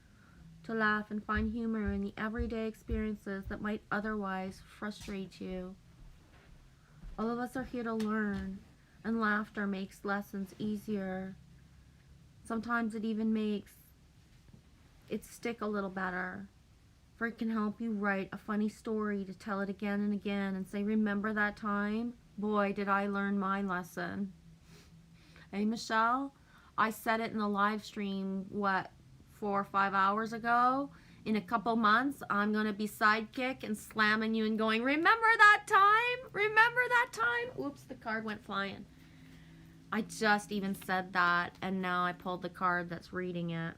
to laugh and find humor in the everyday experiences that might otherwise frustrate you. All of us are here to learn, and laughter makes lessons easier. Sometimes it even makes it stick a little better, for it can help you write a funny story to tell it again and again and say, remember that time? Boy, did I learn my lesson. Hey, Michelle, I said it in the live stream, 4 or 5 hours ago. In a couple months, I'm going to be sidekick and slamming you and going, remember that time? Remember that time? Oops, the card went flying. I just even said that, and now I pulled the card that's reading it.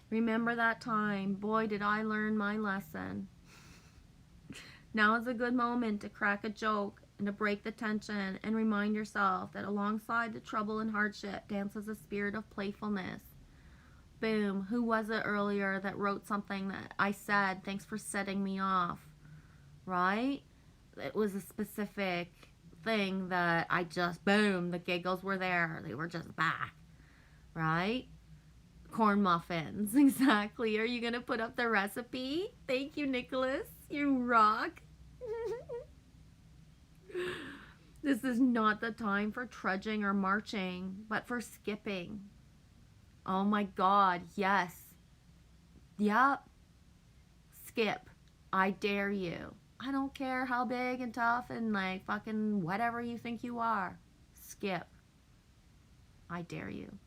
Remember that time? Boy, did I learn my lesson. Now is a good moment to crack a joke and to break the tension and remind yourself that alongside the trouble and hardship dances a spirit of playfulness. Boom. Who was it earlier that wrote something that I said, thanks for setting me off? Right? It was a specific thing that I just, boom, the giggles were there. They were just back. Right? Corn muffins. Exactly. Are you going to put up the recipe? Thank you, Nicholas. You rock. This is not the time for trudging or marching, but for skipping. Oh my God, yes. Yep. Skip. I dare you. I don't care how big and tough and like fucking whatever you think you are. Skip. I dare you.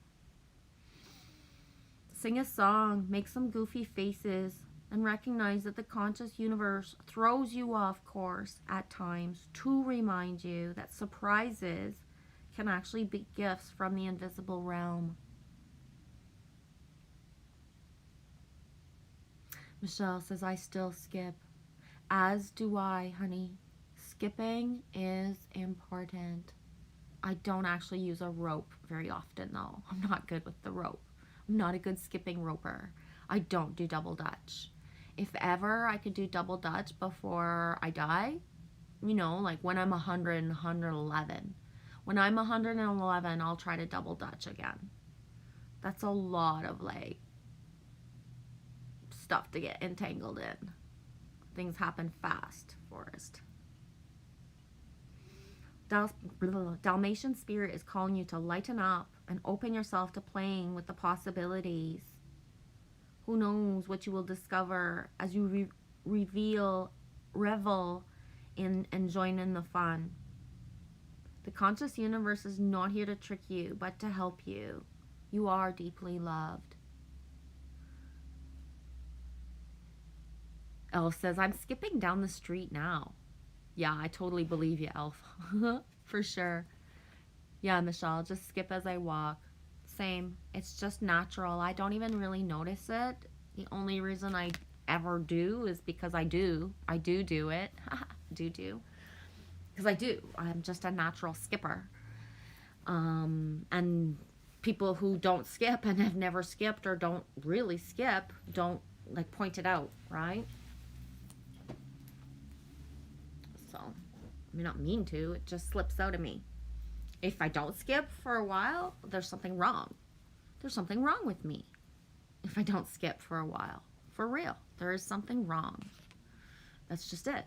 Sing a song, make some goofy faces, and recognize that the conscious universe throws you off course at times to remind you that surprises can actually be gifts from the invisible realm. Michelle says, I still skip. As do I, honey. Skipping is important. I don't actually use a rope very often, though. I'm not good with the rope. I'm not a good skipping roper. I don't do double dutch. If ever I could do double dutch before I die, you know, like when I'm 100 and 111. When I'm 111, I'll try to double dutch again. That's a lot of like stuff to get entangled in. Things happen fast, Forrest. Dalmatian spirit is calling you to lighten up and open yourself to playing with the possibilities. Who knows what you will discover as you revel in and join in the fun. The conscious universe is not here to trick you, but to help you. You are deeply loved. Elf says, I'm skipping down the street now. Yeah, I totally believe you, Elf. For sure. Yeah, Michelle, just skip as I walk. Same. It's just natural. I don't even really notice it. The only reason I ever do is because I do. I do it. do. Because I do. I'm just a natural skipper. And people who don't skip and have never skipped or don't really skip don't like point it out, right? So, I mean, not mean to. It just slips out of me. If I don't skip for a while, there's something wrong. There's something wrong with me. If I don't skip for a while. For real. There is something wrong. That's just it.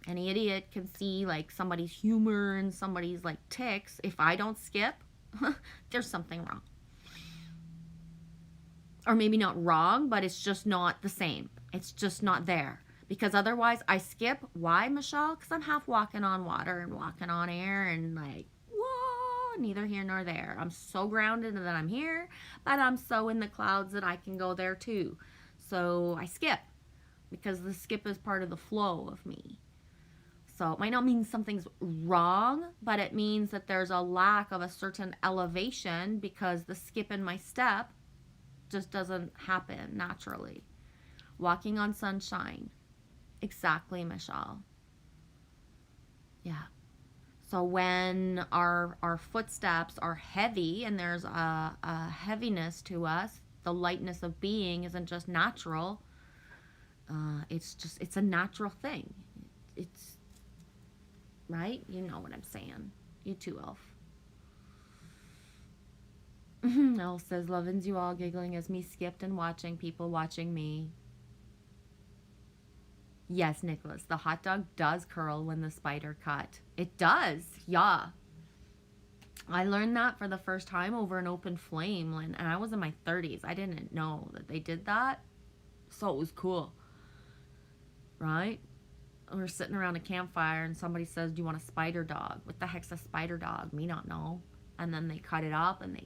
Any idiot can see like somebody's humor and somebody's like tics. If I don't skip, there's something wrong. Or maybe not wrong, but it's just not the same. It's just not there. Because otherwise I skip. Why, Michelle? Because I'm half walking on water and walking on air and like, whoa, neither here nor there. I'm so grounded that I'm here, but I'm so in the clouds that I can go there too. So I skip because the skip is part of the flow of me. So it might not mean something's wrong, but it means that there's a lack of a certain elevation because the skip in my step just doesn't happen naturally. Walking on sunshine. Exactly, Michelle. Yeah. So when our footsteps are heavy and there's a heaviness to us, the lightness of being isn't just natural. It's a natural thing. It's right? You know what I'm saying. You too, Elf. Elf says, lovins you all, giggling as me skipped and watching people watching me. Yes, Nicholas, the hot dog does curl when the spider cut. It does, yeah. I learned that for the first time over an open flame and I was in my 30s. I didn't know that they did that. So it was cool. Right? We're sitting around a campfire and somebody says, do you want a spider dog? What the heck's a spider dog? Me not know. And then they cut it up and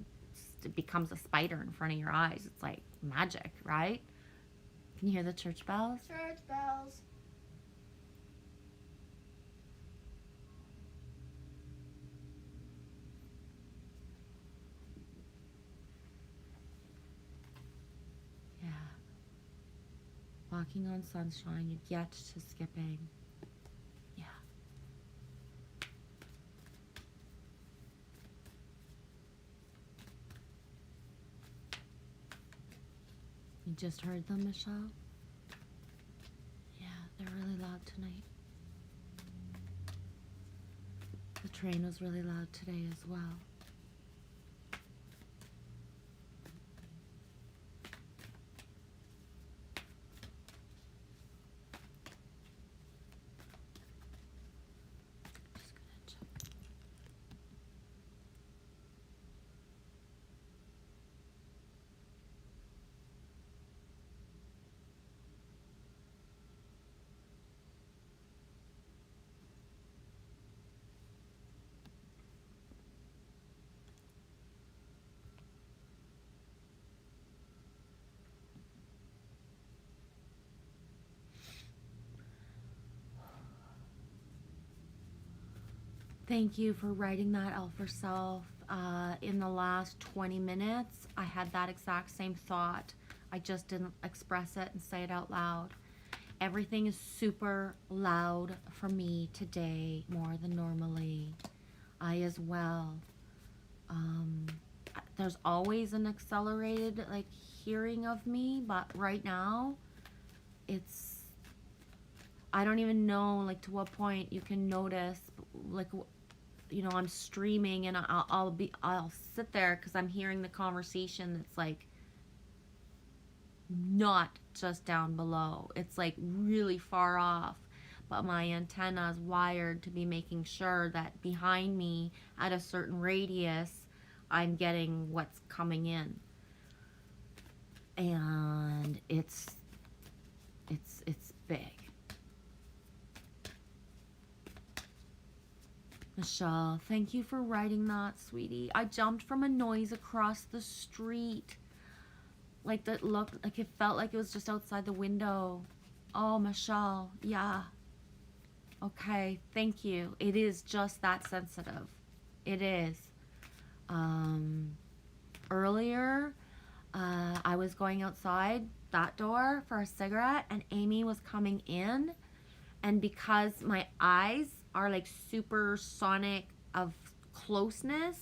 it becomes a spider in front of your eyes. It's like magic, right? Can you hear the church bells? Church bells. Yeah. Walking on sunshine, you get to skipping. Yeah. You just heard them, Michelle? Yeah, they're really loud tonight. The train was really loud today as well. Just gonna check. Thank you for writing that, Elf Herself. In the last 20 minutes, I had that exact same thought. I just didn't express it and say it out loud. Everything is super loud for me today, more than normally. I as well. There's always an accelerated like hearing of me, but right now, I don't even know like to what point you can notice like I'm streaming and I'll sit there because I'm hearing the conversation that's like not just down below. It's like really far off, but my antenna is wired to be making sure that behind me at a certain radius I'm getting what's coming in. And it's big. Michelle, thank you for writing that, sweetie. I jumped from a noise across the street. Like that looked like it felt like it was just outside the window. Oh, Michelle, yeah. Okay, thank you. It is just that sensitive. It is. Earlier, I was going outside that door for a cigarette, and Amy was coming in, and because my eyes are like supersonic of closeness,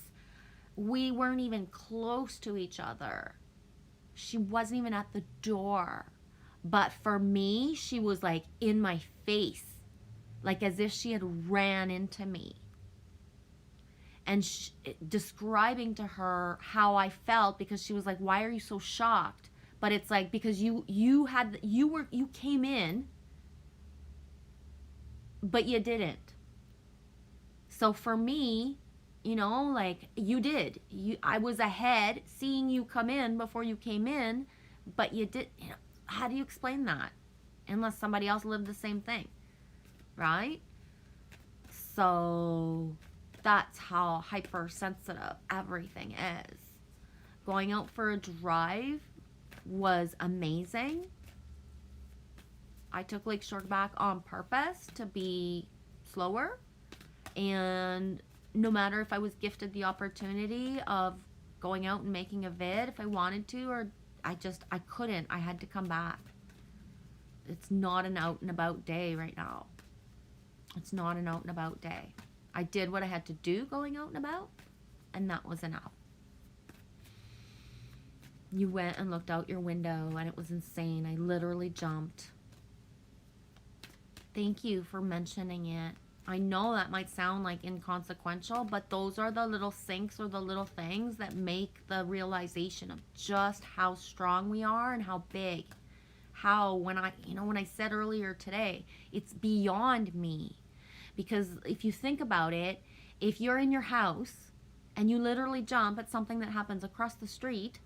we weren't even close to each other. She wasn't even at the door. But for me, she was like in my face, like as if she had ran into me. And describing to her how I felt, because she was like, "Why are you so shocked?" But it's like, because you came in, but you didn't. So for me, you know, like you did. I was ahead seeing you come in before you came in, but you did, you know, how do you explain that? Unless somebody else lived the same thing, right? So that's how hypersensitive everything is. Going out for a drive was amazing. I took Lakeshore back on purpose to be slower. And no matter if I was gifted the opportunity of going out and making a vid if I wanted to, or I couldn't. I had to come back. It's not an out and about day right now. It's not an out and about day. I did what I had to do going out and about, and that was enough. You went and looked out your window, and it was insane. I literally jumped. Thank you for mentioning it. I know that might sound like inconsequential, but those are the little sinks or the little things that make the realization of just how strong we are and how big. How, when I said earlier today, it's beyond me. Because if you think about it, if you're in your house and you literally jump at something that happens across the street,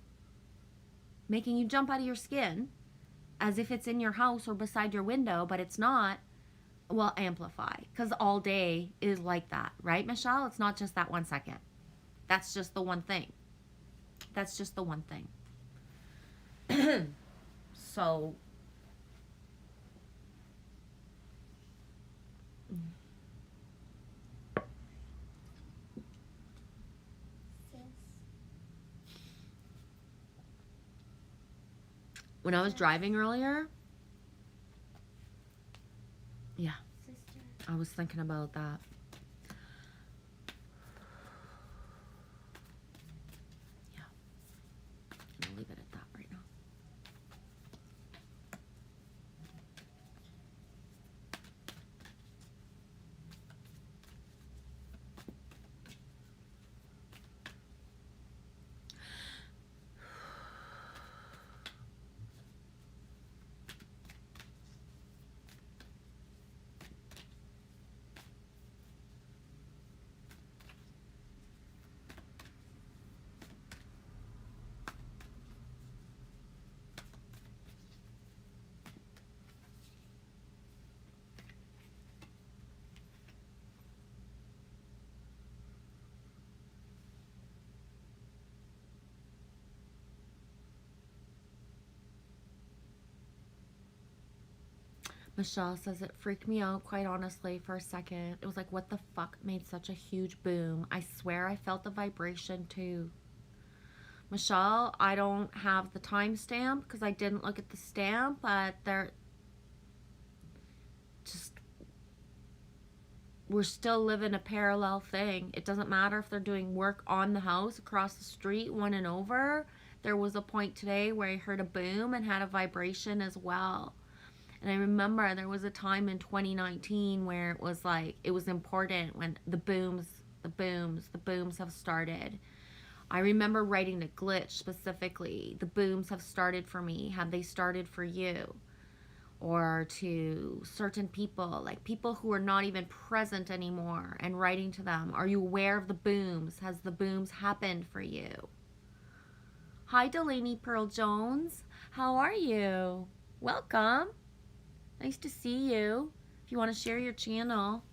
making you jump out of your skin as if it's in your house or beside your window, but it's not, well, amplify. Because all day is like that, right, Michelle? It's not just that 1 second. That's just the one thing. That's just the one thing. So, when I was driving earlier, yeah, I was thinking about that. Yeah. I'm gonna leave it at that right now. Michelle says it freaked me out, quite honestly, for a second. It was like, what the fuck made such a huge boom? I swear I felt the vibration too. Michelle, I don't have the timestamp because I didn't look at the stamp, but we're still living a parallel thing. It doesn't matter if they're doing work on the house, across the street, one and over. There was a point today where I heard a boom and had a vibration as well. And I remember there was a time in 2019 where it was like, it was important when the booms have started. I remember writing to Glitch specifically, the booms have started for me. Have they started for you? Or to certain people, like people who are not even present anymore, and writing to them, are you aware of the booms? Has the booms happened for you? Hi, Delaney Pearl Jones. How are you? Welcome. Nice to see you. If you want to share your channel.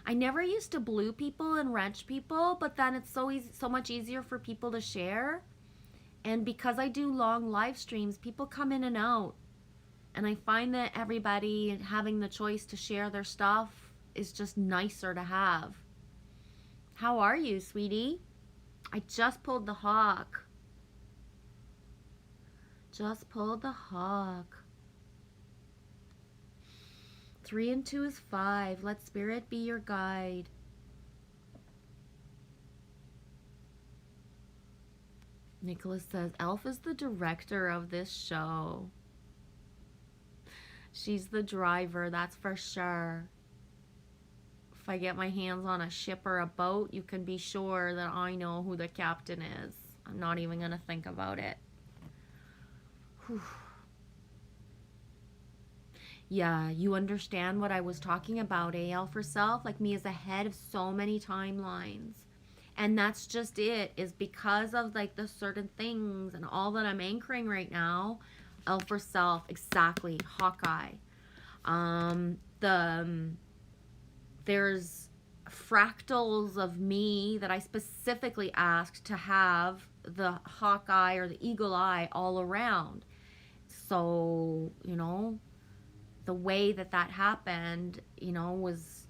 I never used to blue people and wrench people, but then it's so much easier for people to share. And because I do long live streams, people come in and out. And I find that everybody having the choice to share their stuff is just nicer to have. How are you, sweetie? I just pulled the hawk. Just pulled the hawk. 3 and 2 is 5. Let spirit be your guide. Nicholas says, Elf is the director of this show. She's the driver, that's for sure. If I get my hands on a ship or a boat, you can be sure that I know who the captain is. I'm not even going to think about it. Whew. Yeah, you understand what I was talking about, Elf herself? Like me is ahead of so many timelines. And that's just it, is because of like the certain things and all that I'm anchoring right now. Elf herself, exactly, Hawkeye. There's fractals of me that I specifically asked to have the Hawkeye or the eagle eye all around. So, you know, the way that happened, you know, was,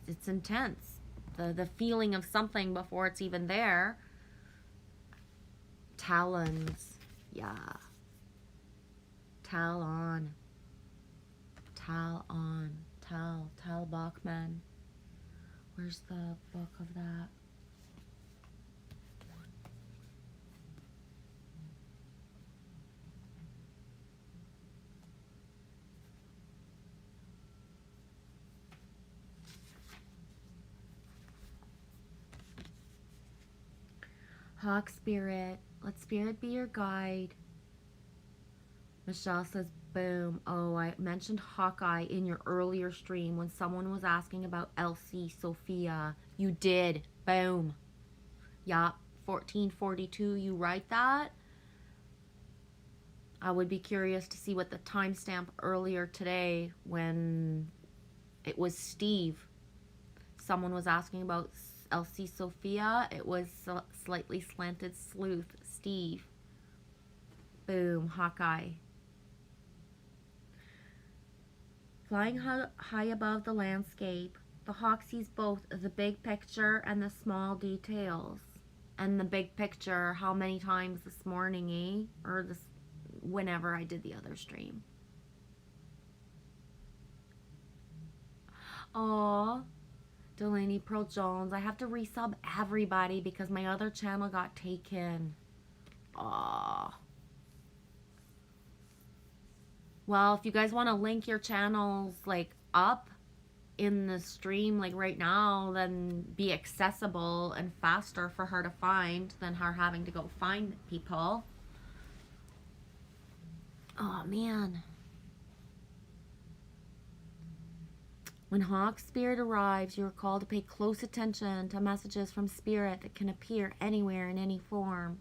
it's intense. The feeling of something before it's even there. Talons. Yeah. Talon. Tal Bachman. Where's the book of that? Hawk spirit. Let spirit be your guide. Michelle says, boom. Oh, I mentioned Hawkeye in your earlier stream when someone was asking about Elsie Sophia. You did. Boom. Yup. 1442. You write that? I would be curious to see what the timestamp earlier today when it was Steve. Someone was asking about Elsie Sophia. It was slightly slanted sleuth Steve. Boom. Hawkeye. Flying high above the landscape, the hawk sees both the big picture and the small details. And the big picture, how many times this morning, eh? Or this, whenever I did the other stream. Aww. Delaney Pearl Jones. I have to resub everybody because my other channel got taken. Aww. Well, if you guys want to link your channels like up in the stream like right now, then be accessible and faster for her to find than her having to go find people. Oh man. When Hawk Spirit arrives, you are called to pay close attention to messages from Spirit that can appear anywhere in any form.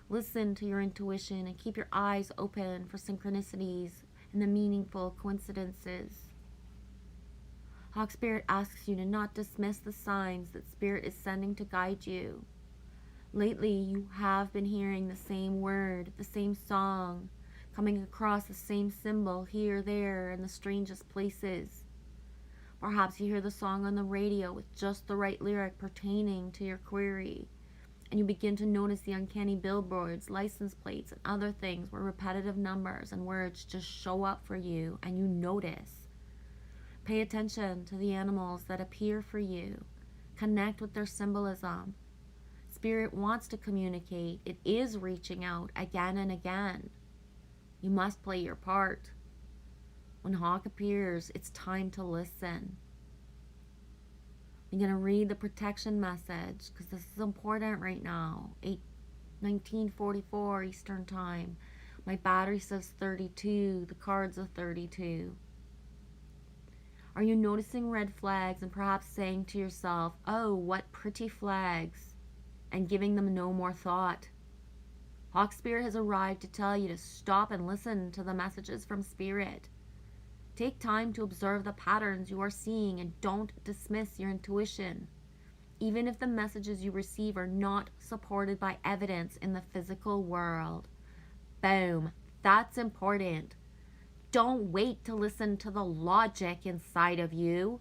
Listen to your intuition and keep your eyes open for synchronicities and the meaningful coincidences. Hawk Spirit asks you to not dismiss the signs that Spirit is sending to guide you. Lately, you have been hearing the same word, the same song, coming across the same symbol here, there, in the strangest places. Perhaps you hear the song on the radio with just the right lyric pertaining to your query, and you begin to notice the uncanny billboards, license plates, and other things where repetitive numbers and words just show up for you, and you notice. Pay attention to the animals that appear for you. Connect with their symbolism. Spirit wants to communicate. It is reaching out again and again. You must play your part. When Hawk appears, it's time to listen. I'm going to read the protection message because this is important right now. 1944 Eastern Time. My battery says 32. The card's a 32. Are you noticing red flags and perhaps saying to yourself, oh, what pretty flags, and giving them no more thought? Hawk Spirit has arrived to tell you to stop and listen to the messages from Spirit. Take time to observe the patterns you are seeing and don't dismiss your intuition, even if the messages you receive are not supported by evidence in the physical world. Boom. That's important. don't wait to listen to the logic inside of you.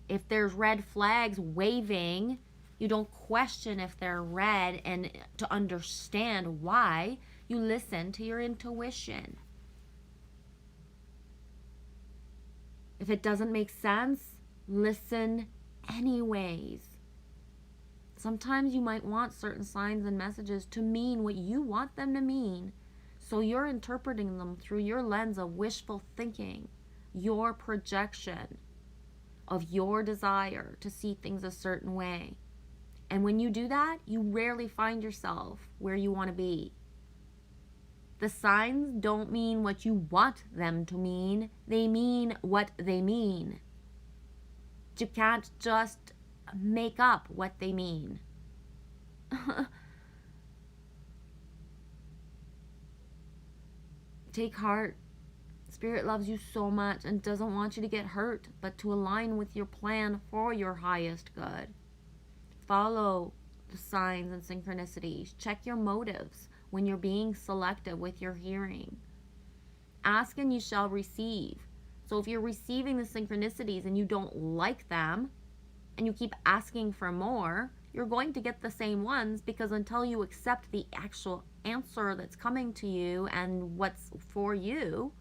If there's red flags waving, you don't question if they're red and to understand why. You listen to your intuition. If it doesn't make sense, listen anyways. Sometimes you might want certain signs and messages to mean what you want them to mean. So you're interpreting them through your lens of wishful thinking, your projection of your desire to see things a certain way. And when you do that, you rarely find yourself where you want to be. The signs don't mean what you want them to mean. They mean what they mean. You can't just make up what they mean. Take heart. Spirit loves you so much and doesn't want you to get hurt, but to align with your plan for your highest good. Follow the signs and synchronicities. Check your motives when you're being selective with your hearing. Ask and you shall receive. So if you're receiving the synchronicities and you don't like them, and you keep asking for more, you're going to get the same ones, because until you accept the actual answer that's coming to you and what's for you,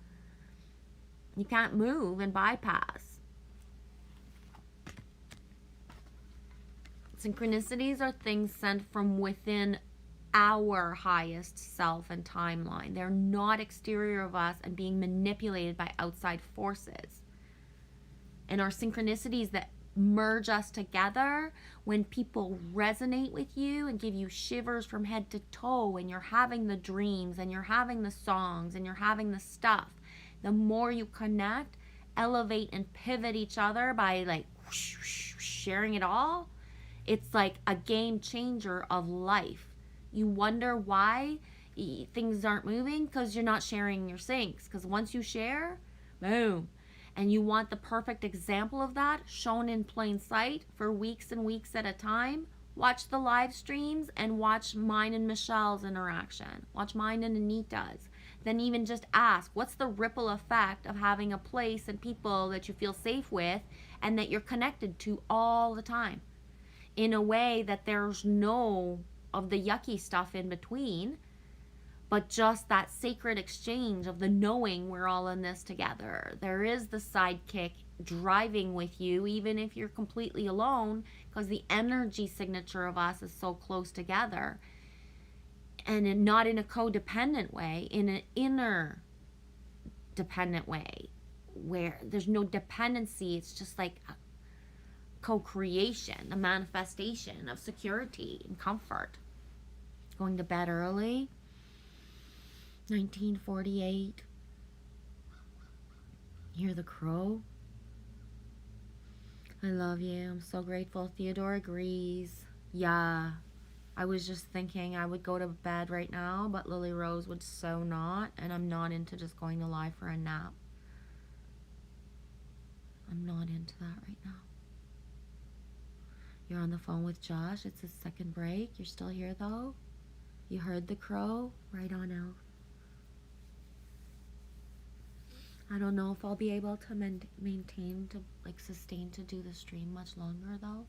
you can't move and bypass. Synchronicities are things sent from within our highest self and timeline. They're not exterior of us and being manipulated by outside forces. And our synchronicities that merge us together, when people resonate with you and give you shivers from head to toe, and you're having the dreams and you're having the songs and you're having the stuff, the more you connect, elevate and pivot each other by like sharing it all, it's like a game changer of life. You wonder why things aren't moving, because you're not sharing your syncs. Because once you share, boom. And you want the perfect example of that shown in plain sight for weeks and weeks at a time, watch the live streams and watch mine and Michelle's interaction. Watch mine and Anita's. Then even just ask, what's the ripple effect of having a place and people that you feel safe with and that you're connected to all the time, in a way that there's no of the yucky stuff in between, but just that sacred exchange of the knowing we're all in this together. There is the sidekick driving with you, even if you're completely alone, because the energy signature of us is so close together. And not in a codependent way, in an inner dependent way, where there's no dependency. It's just like a co-creation, a manifestation of security and comfort. Going to bed early. 1948. Hear the crow. I love you. I'm so grateful. Theodore agrees. Yeah. I was just thinking I would go to bed right now, but Lily Rose would so not, and I'm not into just going to lie for a nap. I'm not into that right now. You're on the phone with Josh. It's his second break. You're still here though? You heard the crow? Right on out. I don't know if I'll be able to maintain to sustain to do the stream much longer though.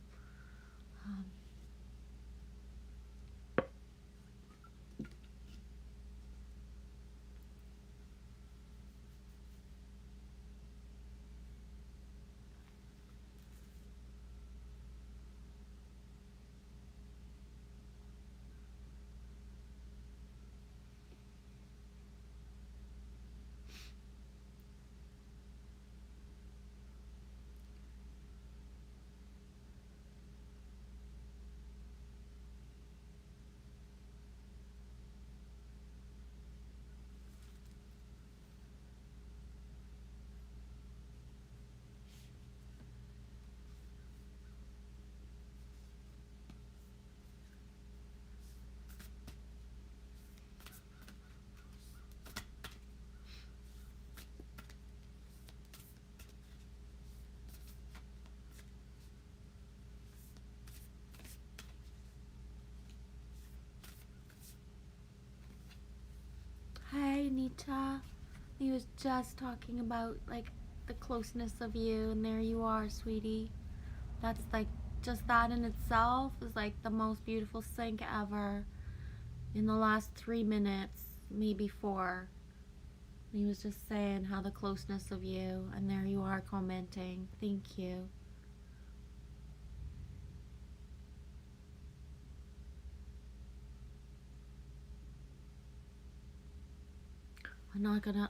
Hi, Anita. He was just talking about like the closeness of you, and there you are, sweetie. That's like just that in itself is like the most beautiful sync ever. In the last 3 minutes, maybe 4, he was just saying how the closeness of you, and there you are commenting. Thank you.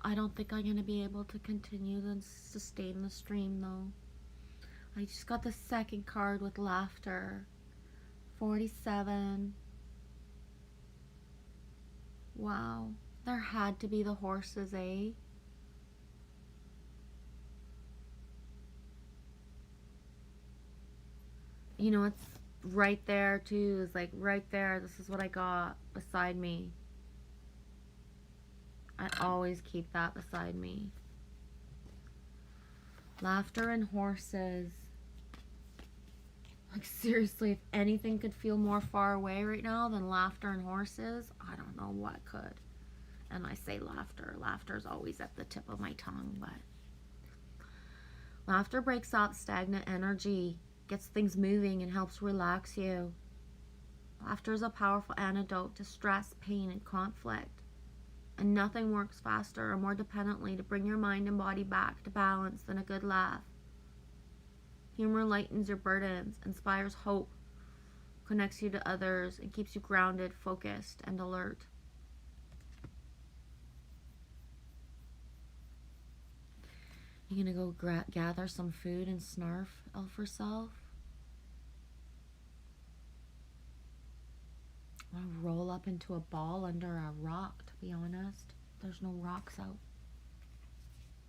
I don't think I'm gonna be able to continue to sustain the stream though. I just got the second card with laughter. 47. Wow. There had to be the horses, eh? You know, it's right there too. It's like right there. This is what I got beside me. I always keep that beside me. Laughter and horses. Like seriously, if anything could feel more far away right now than laughter and horses, I don't know what could. And I say laughter. Laughter's always at the tip of my tongue, but laughter breaks out stagnant energy, gets things moving, and helps relax you. Laughter is a powerful antidote to stress, pain, and conflict. And nothing works faster or more dependently to bring your mind and body back to balance than a good laugh. Humor lightens your burdens, inspires hope, connects you to others, and keeps you grounded, focused, and alert. You gonna go gather some food and snarf, Elf Self? I want to roll up into a ball under a rock, to be honest. There's no rocks out.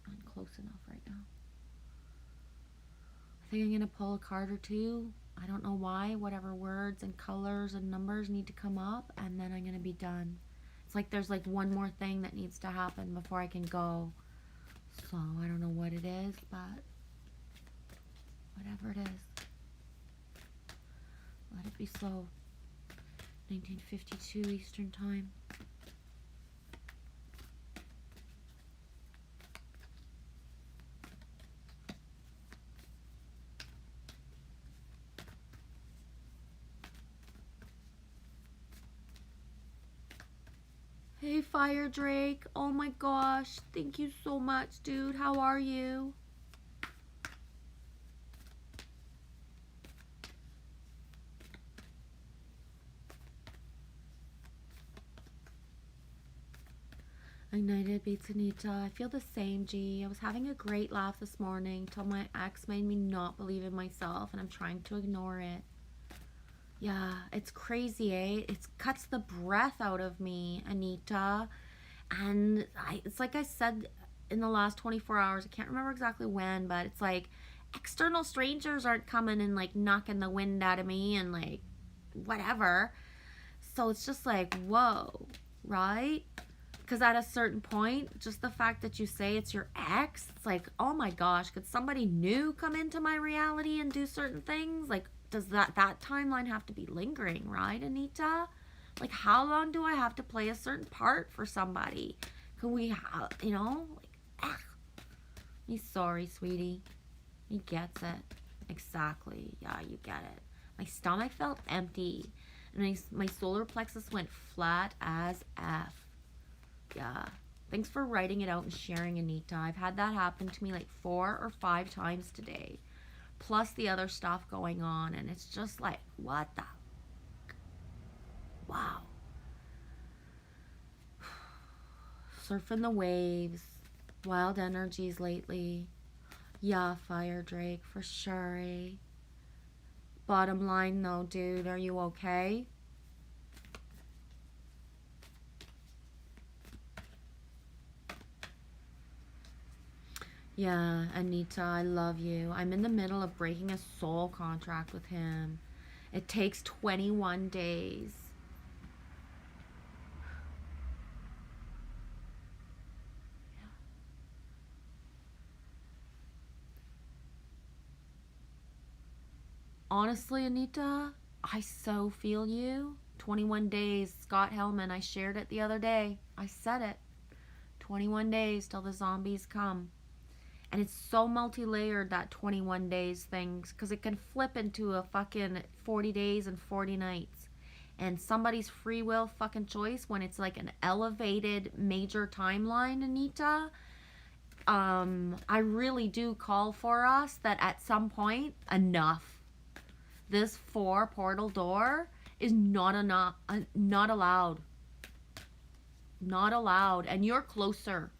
Not close enough right now. I think I'm gonna pull a card or two. I don't know why. Whatever words and colors and numbers need to come up, and then I'm gonna be done. It's like there's like one more thing that needs to happen before I can go. So I don't know what it is, but whatever it is, let it be so. 1952 Eastern Time. Hey, Fire Drake. Oh my gosh. Thank you so much, dude. How are you? Ignited beats Anita. I feel the same, G. I was having a great laugh this morning till my ex made me not believe in myself, and I'm trying to ignore it. Yeah, it's crazy, eh? It cuts the breath out of me, Anita. And it's like I said in the last 24 hours, I can't remember exactly when, but it's like external strangers aren't coming and like knocking the wind out of me and like whatever. So it's just like, whoa, right? Because at a certain point, just the fact that you say it's your ex, it's like, oh my gosh, could somebody new come into my reality and do certain things? Like, does that timeline have to be lingering, right, Anita? Like, how long do I have to play a certain part for somebody? Can we, you know, like, he's sorry, sweetie. He gets it. Exactly. Yeah, you get it. My stomach felt empty, and my solar plexus went flat as F. Yeah. Thanks for writing it out and sharing, Anita. I've had that happen to me like 4 or 5 times today. Plus the other stuff going on. And it's just like, what the? Wow. Surfing the waves. Wild energies lately. Yeah, Fire Drake, for sure, eh? Bottom line though, dude, are you okay? Yeah, Anita, I love you. I'm in the middle of breaking a soul contract with him. It takes 21 days. Honestly, Anita, I so feel you. 21 days, Scott Hellman, I shared it the other day. I said it. 21 days till the zombies come. And it's so multi-layered, that 21 days things, because it can flip into a fucking 40 days and 40 nights. And somebody's free will fucking choice, when it's like an elevated major timeline, Anita, I really do call for us that at some point, enough. This 4 portal door is not allowed. Not allowed. And you're closer,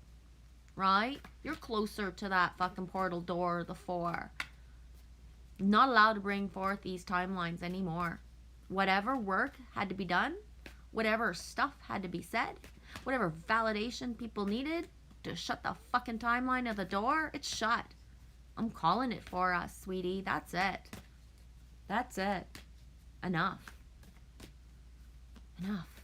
right? You're closer to that fucking portal door, the 4. Not allowed to bring forth these timelines anymore. Whatever work had to be done, whatever stuff had to be said, whatever validation people needed to shut the fucking timeline of the door, it's shut. I'm calling it for us, sweetie. That's it. That's it. Enough. Enough.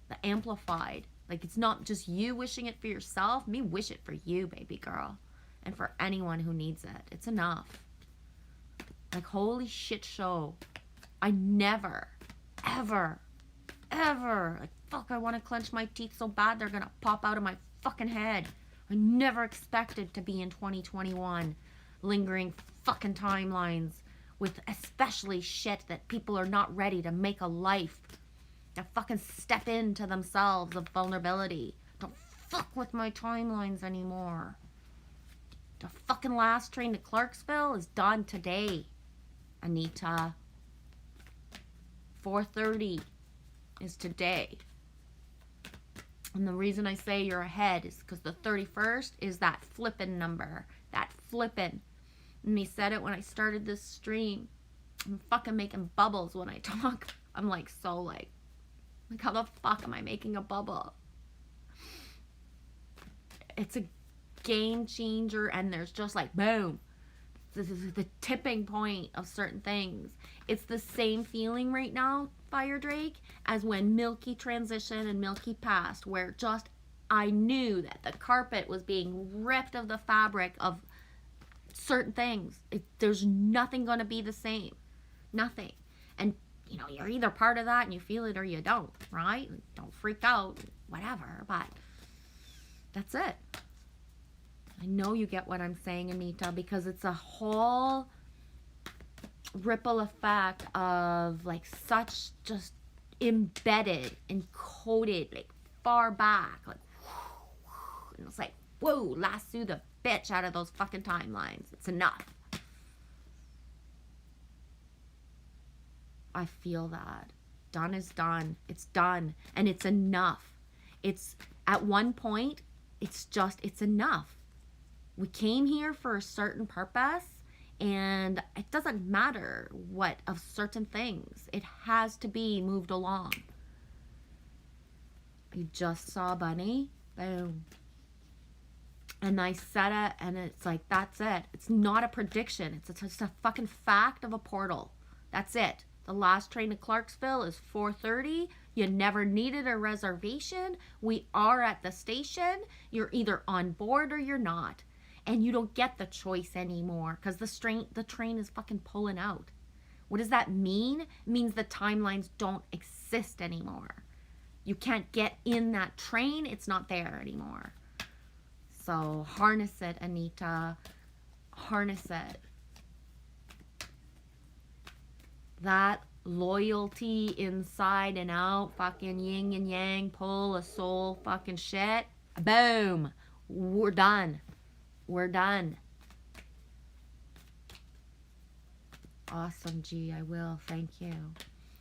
The amplified. Like, it's not just you wishing it for yourself. Me wish it for you, baby girl. And for anyone who needs it. It's enough. Like, holy shit show. I never, ever, like, fuck, I want to clench my teeth so bad they're gonna pop out of my fucking head. I never expected to be in 2021 lingering fucking timelines with especially shit that people are not ready to make a life, to fucking step into themselves of vulnerability. Don't fuck with my timelines anymore. The fucking last train to Clarksville is done today, Anita. 4:30 is today. And the reason I say you're ahead is because the 31st is that flippin' number. That flippin'. And he said it when I started this stream. I'm fucking making bubbles when I talk. I'm like, so like how the fuck am I making a bubble? It's a game changer, and there's just like, boom. This is the tipping point of certain things. It's the same feeling right now, Fire Drake, as when Milky transitioned and Milky passed, where just I knew that the carpet was being ripped of the fabric of certain things. There's nothing going to be the same. Nothing. And, you know, you're either part of that and you feel it or you don't, right? Don't freak out, whatever, but that's it. I know you get what I'm saying, Anita, because it's a whole ripple effect of like such just embedded, encoded, like far back, like, and it's like, whoa, lasso the bitch out of those fucking timelines. It's enough. I feel that. Done is done. It's done. And it's enough. It's at one point, it's enough. We came here for a certain purpose, and it doesn't matter what of certain things. It has to be moved along. You just saw Bunny. Boom. And I said it, and it's like, that's it. It's not a prediction. It's just a fucking fact of a portal. That's it. The last train to Clarksville is 4:30. You never needed a reservation. We are at the station. You're either on board or you're not. And you don't get the choice anymore because the train is fucking pulling out. What does that mean? It means the timelines don't exist anymore. You can't get in that train. It's not there anymore. So harness it, Anita. Harness it. That loyalty inside and out, fucking yin and yang, pull a soul fucking shit. Boom. We're done. We're done. Awesome, G. I will. Thank you.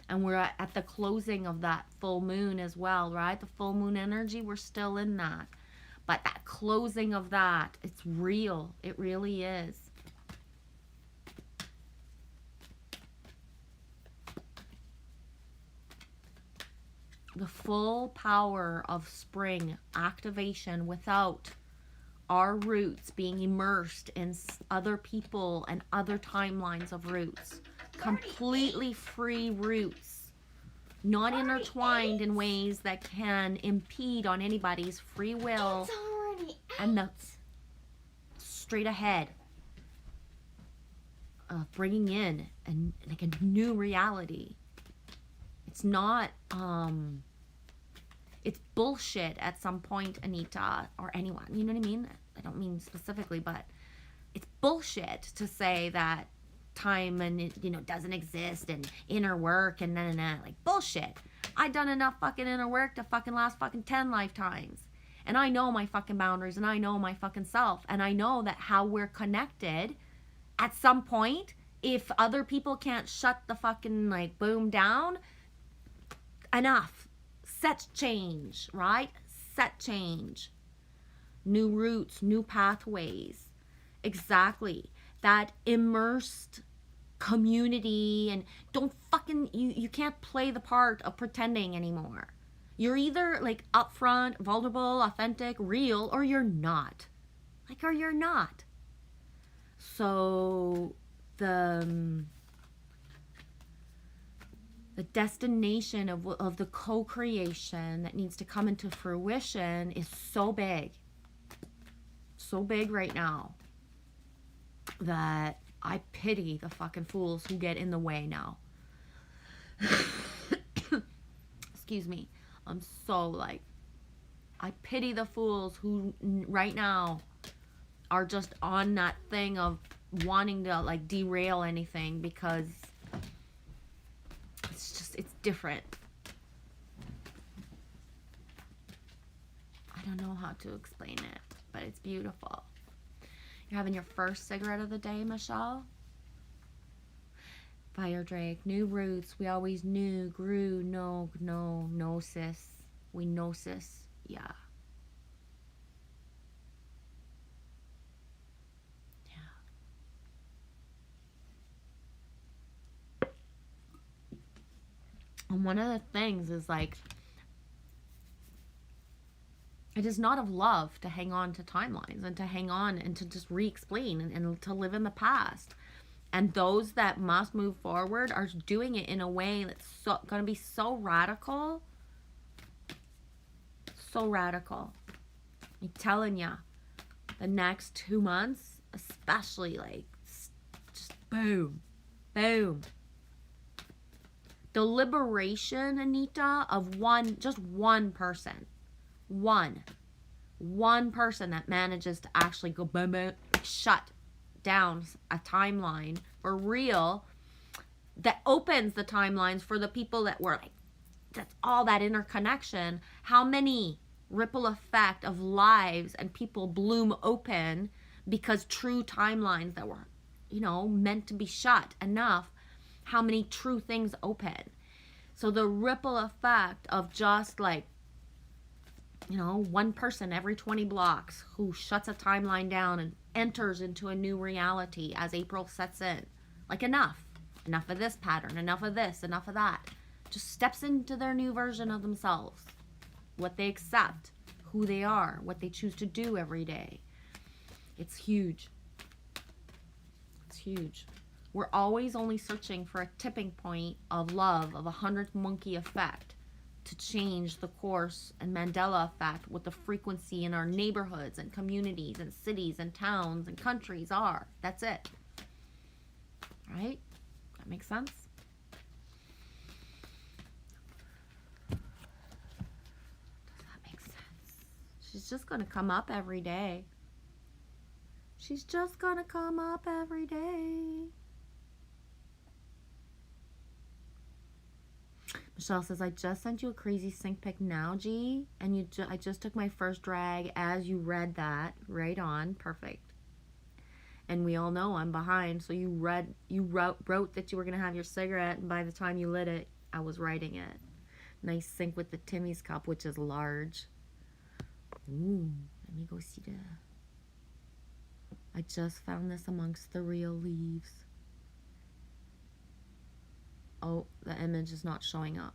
And we're at the closing of that full moon as well, right? The full moon energy, we're still in that. But that closing of that, it's real. It really is. The full power of spring activation without our roots being immersed in other people and other timelines of roots. Completely free roots. Not intertwined in ways that can impede on anybody's free will. It's already And the straight ahead of bringing in like a new reality. It's not It's bullshit at some point, Anita, or anyone. You know what I mean? I don't mean specifically, but it's bullshit to say that time and it, doesn't exist and inner work and like bullshit. I done enough fucking inner work to fucking last fucking 10 lifetimes. And I know my fucking boundaries and I know my fucking self. And I know that how we're connected at some point, if other people can't shut the fucking like boom down, enough. Set change, right? Set change. New routes, new pathways. Exactly. That immersed community, and don't fucking, you can't play the part of pretending anymore. You're either like upfront, vulnerable, authentic, real, or you're not. Or you're not. So the destination of the co-creation that needs to come into fruition is so big right now that I pity the fucking fools who get in the way now. Excuse me. I'm so like, I pity the fools who right now are just on that thing of wanting to like derail anything because it's different. I don't know how to explain it, but it's beautiful. You're having your first cigarette of the day, Michelle? Fire Drake, new roots. We always knew, grew, gnosis. We gnosis, yeah. And one of the things is like, it is not of love to hang on to timelines and to hang on and to just re-explain and to live in the past. And those that must move forward are doing it in a way that's going to be so radical. So radical. I'm telling ya, the next 2 months, especially, like, just boom, boom. The liberation, Anita, of just one person. One person that manages to actually go boom, boom, shut down a timeline for real, that opens the timelines for the people that were like, that's all that interconnection. How many ripple effect of lives and people bloom open because true timelines that were, meant to be shut enough, how many true things open. So the ripple effect of just like, one person every 20 blocks who shuts a timeline down and enters into a new reality as April sets in. Like enough of this pattern, enough of this, enough of that. Just steps into their new version of themselves. What they accept, who they are, what they choose to do every day. It's huge. It's huge. We're always only searching for a tipping point of love, of 100th monkey effect, to change the course and Mandela effect, what the frequency in our neighborhoods and communities and cities and towns and countries are. That's it. Right? That makes sense? Does that make sense? She's just going to come up every day. She's just going to come up every day. Michelle says, I just sent you a crazy sync pic now, G, and I just took my first drag as you read that. Right on. Perfect. And we all know I'm behind, so you wrote that you were going to have your cigarette, and by the time you lit it, I was writing it. Nice sync with the Timmy's cup, which is large. Ooh, let me go see the... I just found this amongst the real leaves. Oh, the image is not showing up.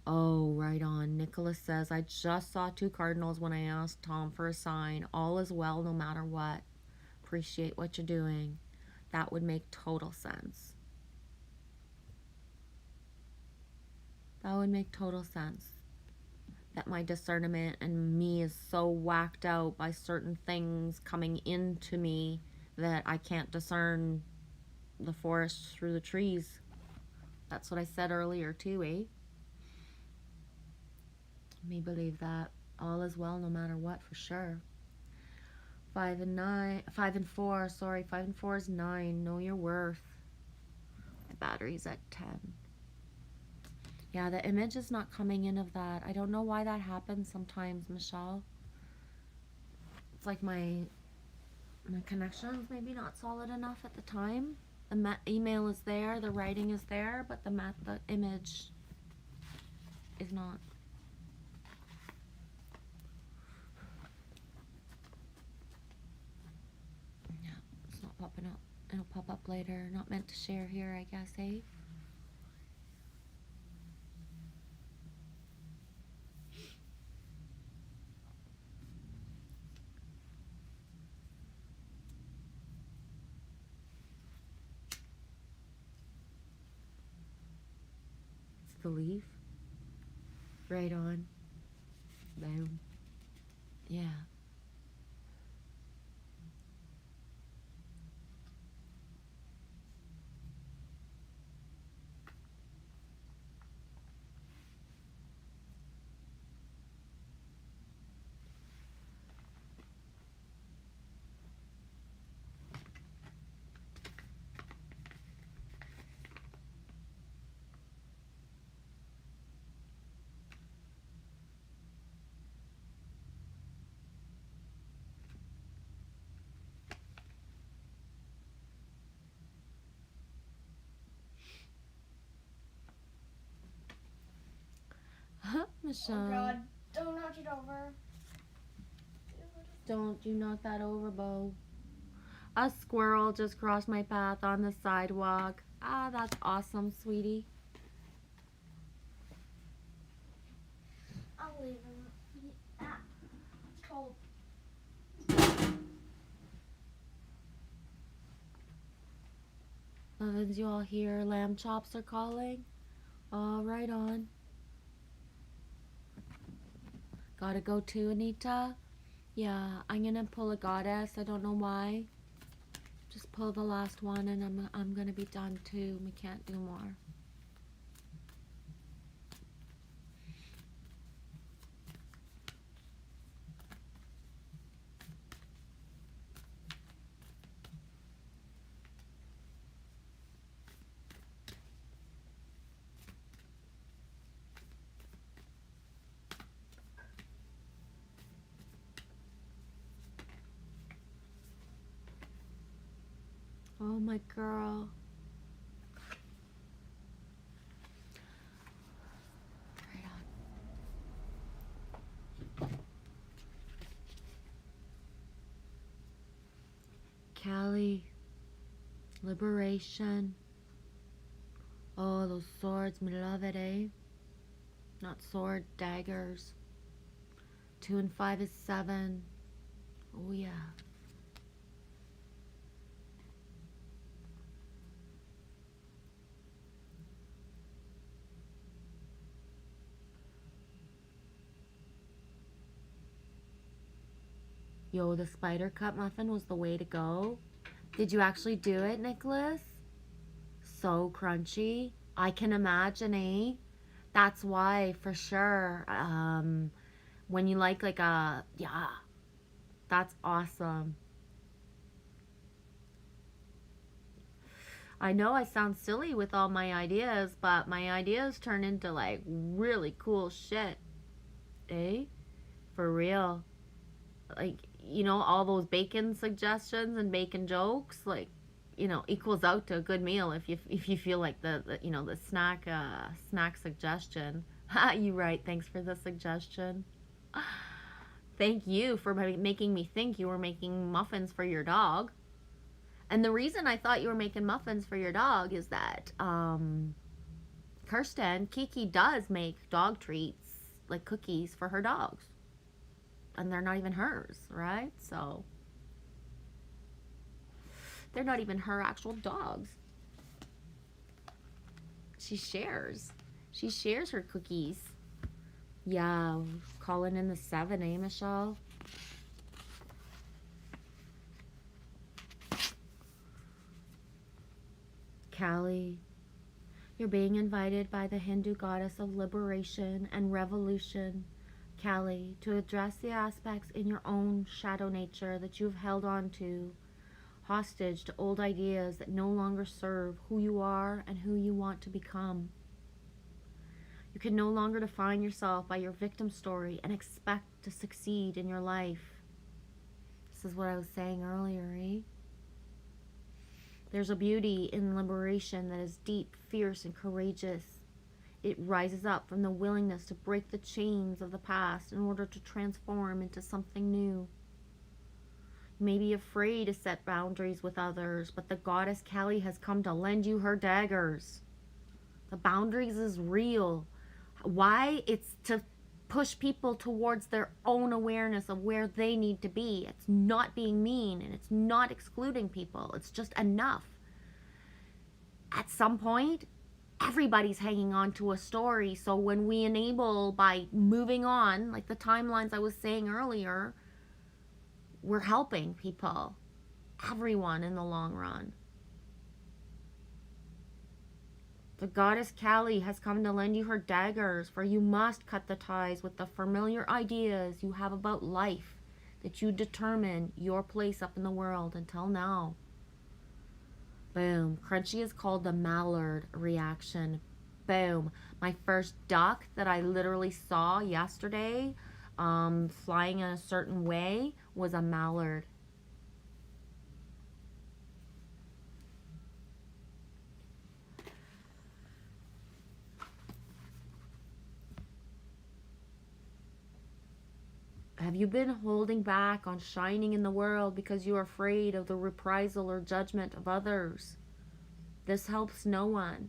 Oh, right on. Nicholas says, I just saw 2 cardinals when I asked Tom for a sign. All is well no matter what. Appreciate what you're doing. That would make total sense. That would make total sense. That my discernment and me is so whacked out by certain things coming into me that I can't discern the forest through the trees. That's what I said earlier too, eh? Me believe that all is well no matter what, for sure. 5 and 4, sorry, 5 and 4 is 9. Know your worth. My battery's at 10. Yeah, the image is not coming in of that. I don't know why that happens sometimes, Michelle. It's like my connection's maybe not solid enough at the time. The email is there, the writing is there, but the image is not. Yeah, it's not popping up. It'll pop up later. Not meant to share here, I guess, eh? It's the leaf. Right on. Boom. Yeah. Michelle. Oh God, don't knock it over. Don't you knock that over, Bo. A squirrel just crossed my path on the sidewalk. Ah, that's awesome, sweetie. I'll leave him. It's cold. Lovin's, you all hear lamb chops are calling? Oh, right on. Gotta go too, Anita? Yeah, I'm gonna pull a goddess. I don't know why. Just pull the last one and I'm gonna be done too. We can't do more. Oh, my girl. Right on. Callie. Liberation. Oh, those swords. Me love it, eh? Not sword, daggers. 2 and 5 is 7. Oh, yeah. Yo, the spider cut muffin was the way to go. Did you actually do it, Nicholas? So crunchy. I can imagine, eh? That's why, for sure. When you like a, yeah, that's awesome. I know I sound silly with all my ideas, but my ideas turn into like really cool shit. Eh? For real. Like, you know, all those bacon suggestions and bacon jokes, like, you know, equals out to a good meal if you feel like the you know, the snack suggestion. Ha, you right. Thanks for the suggestion. Thank you for making me think you were making muffins for your dog. And the reason I thought you were making muffins for your dog is that Kirsten, Kiki does make dog treats, like cookies for her dogs. And they're not even hers, right? So they're not even her actual dogs. She shares her cookies. Yeah, calling in the 7, eh, Michelle? Callie, you're being invited by the Hindu goddess of liberation and revolution, Callie, to address the aspects in your own shadow nature that you've held on to, hostage to old ideas that no longer serve who you are and who you want to become. You can no longer define yourself by your victim story and expect to succeed in your life. This is what I was saying earlier, eh? There's a beauty in liberation that is deep, fierce, and courageous. It rises up from the willingness to break the chains of the past in order to transform into something new. You may be afraid to set boundaries with others, but the goddess Callie has come to lend you her daggers. The boundaries is real. Why? It's to push people towards their own awareness of where they need to be. It's not being mean and it's not excluding people. It's just enough. At some point, everybody's hanging on to a story. So when we enable by moving on, like the timelines I was saying earlier, we're helping people, everyone in the long run. The goddess Callie has come to lend you her daggers, for you must cut the ties with the familiar ideas you have about life, that you determine your place up in the world until now. Boom. Crunchy is called the mallard reaction. Boom. My first duck that I literally saw yesterday, flying in a certain way, was a mallard. Have you been holding back on shining in the world because you're afraid of the reprisal or judgment of others? This helps no one.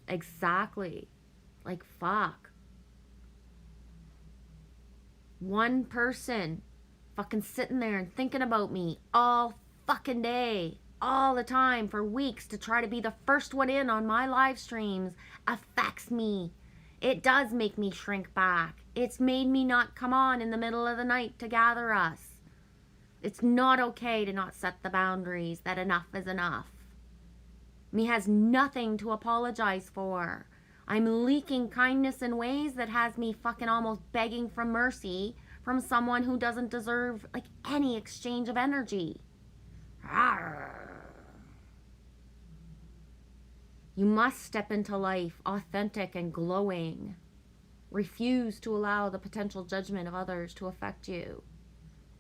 Exactly. Like, fuck. One person fucking sitting there and thinking about me all fucking day, all the time, for weeks, to try to be the first one in on my live streams affects me. It does make me shrink back. It's made me not come on in the middle of the night to gather us. It's not okay to not set the boundaries that enough is enough. Me has nothing to apologize for. I'm leaking kindness in ways that has me fucking almost begging for mercy from someone who doesn't deserve like any exchange of energy. Arrgh. You must step into life authentic and glowing. Refuse to allow the potential judgment of others to affect you.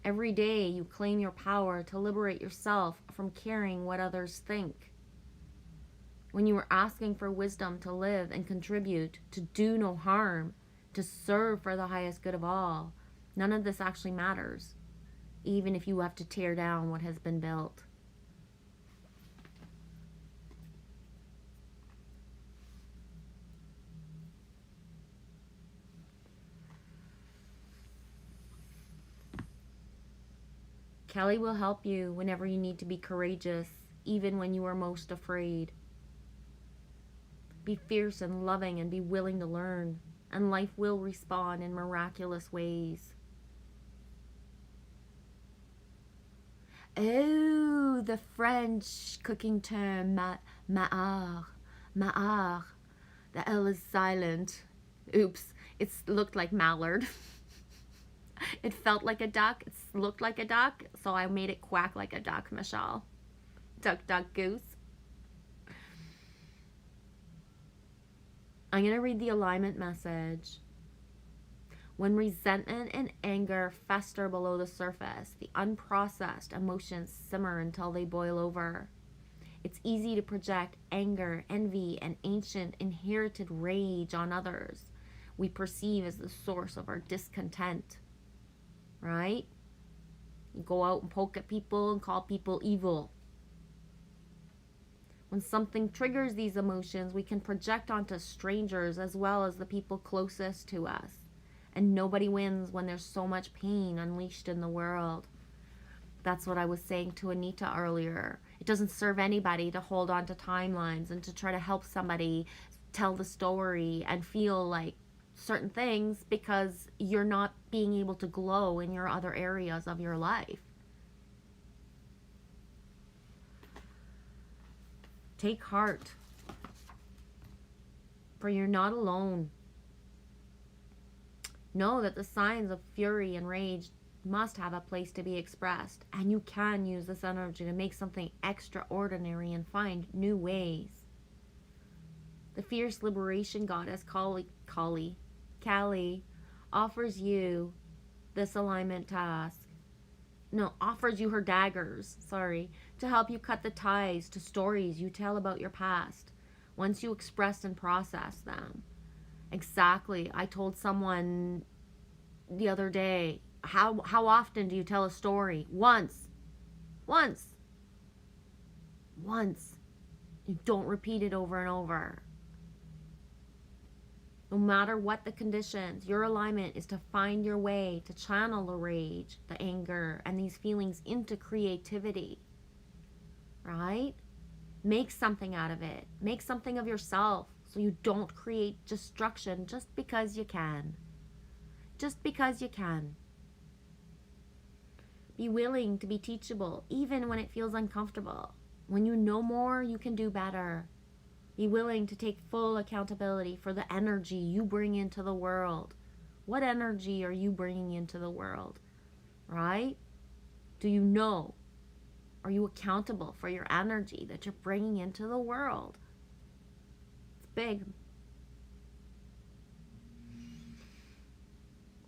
Every day you claim your power to liberate yourself from caring what others think. When you are asking for wisdom to live and contribute, to do no harm, to serve for the highest good of all, none of this actually matters, even if you have to tear down what has been built. Callie will help you whenever you need to be courageous, even when you are most afraid. Be fierce and loving and be willing to learn, and life will respond in miraculous ways. Oh, the French cooking term, ma'ar. The L is silent. Oops, it looked like mallard. It felt like a duck, it looked like a duck, so I made it quack like a duck, Michelle. Duck, duck, goose. I'm going to read the alignment message. When resentment and anger fester below the surface, the unprocessed emotions simmer until they boil over. It's easy to project anger, envy, and ancient inherited rage on others we perceive as the source of our discontent. Right? You go out and poke at people and call people evil. When something triggers these emotions, we can project onto strangers as well as the people closest to us. And nobody wins when there's so much pain unleashed in the world. That's what I was saying to Anita earlier. It doesn't serve anybody to hold on to timelines and to try to help somebody tell the story and feel like certain things because you're not being able to glow in your other areas of your life. Take heart. for you're not alone. Know that the signs of fury and rage must have a place to be expressed, and you can use this energy to make something extraordinary and find new ways. The fierce liberation goddess Kali offers you this alignment task. Offers you her daggers, to help you cut the ties to stories you tell about your past once you express and process them. Exactly. I told someone the other day, how often do you tell a story? Once. You don't repeat it over and over. No matter what the conditions, your alignment is to find your way to channel the rage, the anger, and these feelings into creativity. Right? Make something out of it. Make something of yourself so you don't create destruction just because you can. Just because you can. Be willing to be teachable, even when it feels uncomfortable. When you know more, you can do better. Be willing to take full accountability for the energy you bring into the world. What energy are you bringing into the world? Right? Do you know? Are you accountable for your energy that you're bringing into the world? It's big.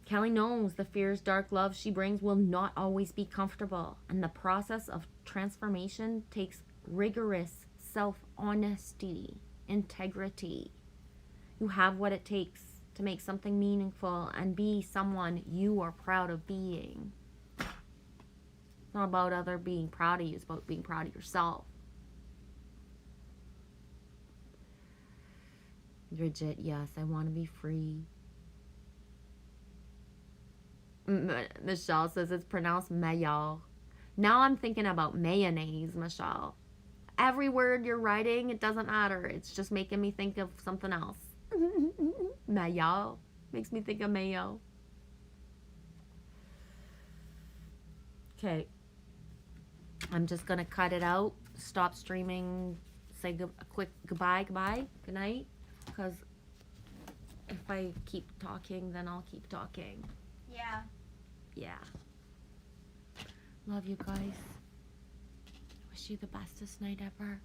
Kelly knows the fierce dark love she brings will not always be comfortable, and the process of transformation takes rigorous self-honesty, integrity. You have what it takes to make something meaningful and be someone you are proud of being. It's not about other being proud of you, it's about being proud of yourself. Bridget, yes, I want to be free. Michelle says it's pronounced mayo. Now I'm thinking about mayonnaise, Michelle. Every word you're writing, it doesn't matter. It's just making me think of something else. Mayo. Makes me think of mayo. Okay. I'm just going to cut it out. Stop streaming. Say a quick goodbye. Good night. Because if I keep talking, then I'll keep talking. Yeah. Yeah. Love you guys. Wish you the bestest night ever.